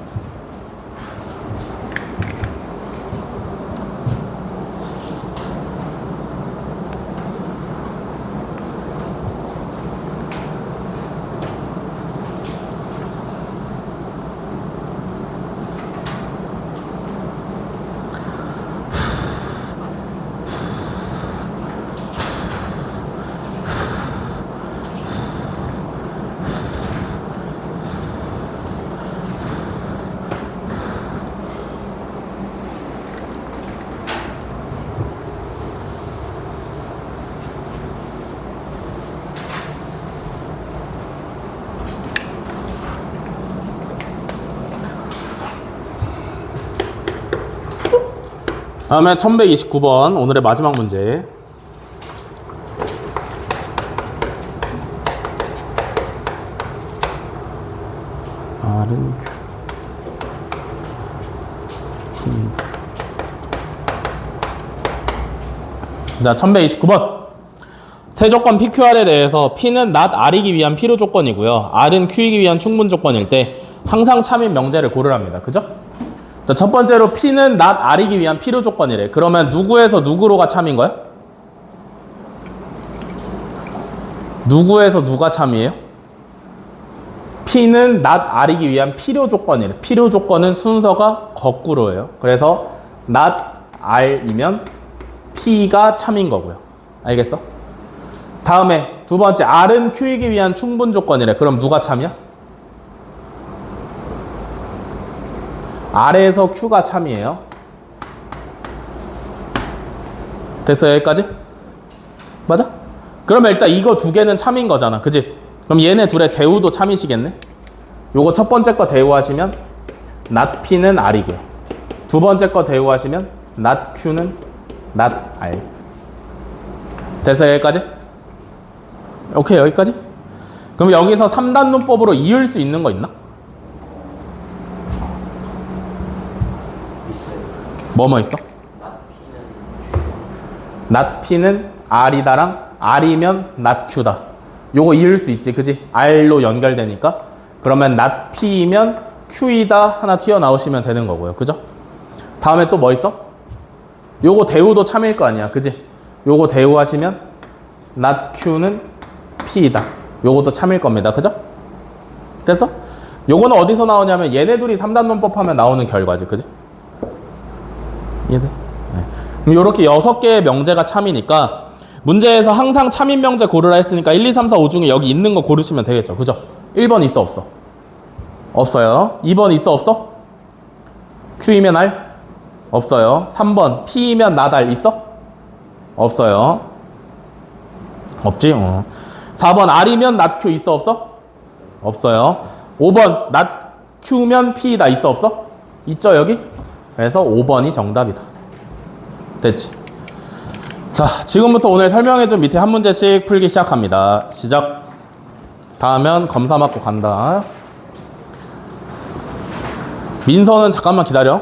다음에 1129번 오늘의 마지막 문제. R은 Q 중부. 자, 1129번. 세조건 PQR에 대해서 P는 not R이기 위한 필요 조건이고요. R은 Q이기 위한 충분 조건일 때 항상 참인 명제를 고르랍니다. 그죠? 자, 첫 번째로 P는 not R이기 위한 필요 조건이래. 그러면 누구에서 누구로가 참인 거야? 누구에서 누가 참이에요? P는 not R이기 위한 필요 조건이래. 필요 조건은 순서가 거꾸로예요. 그래서 not R이면 P가 참인 거고요. 알겠어? 다음에 두 번째 R은 Q이기 위한 충분 조건이래. 그럼 누가 참이야? R에서 Q가 참이에요. 됐어요? 여기까지? 맞아? 그러면 일단 이거 두 개는 참인 거잖아. 그지? 그럼 얘네 둘의 대우도 참이시겠네? 요거 첫 번째 거 대우하시면 not P는 R이고요. 두 번째 거 대우하시면 not Q는 not R. 됐어요? 여기까지? 오케이, 여기까지? 그럼 여기서 3단 문법으로 이을 수 있는 거 있나? 뭐뭐 있어? not P는 R이다랑 R이면 not Q다. 요거 이을 수 있지, 그지? R로 연결되니까. 그러면 not P이면 Q이다 하나 튀어나오시면 되는 거고요. 그죠? 다음에 또 뭐 있어? 요거 대우도 참일 거 아니야, 그지? 요거 대우하시면 not Q는 P이다. 요것도 참일 겁니다. 그죠? 됐어? 요거는 어디서 나오냐면 얘네 둘이 3단 문법 하면 나오는 결과지, 그지? 이해돼? 네. 그럼 요렇게 6개의 명제가 참이니까 문제에서 항상 참인 명제 고르라 했으니까 1, 2, 3, 4, 5 중에 여기 있는 거 고르시면 되겠죠. 그죠? 1번 있어 없어? 없어요. 2번 있어 없어? Q이면 R? 없어요. 3번 P이면 not R 있어? 없어요. 없지? 4번 R이면 not Q 있어 없어? 없어요. 5번 not Q면 P다 있어 없어? 있죠 여기? 그래서 5번이 정답이다. 됐지? 자, 지금부터 오늘 설명해준 밑에 한 문제씩 풀기 시작합니다. 시작. 다음엔 검사 맞고 간다. 민서는 잠깐만 기다려.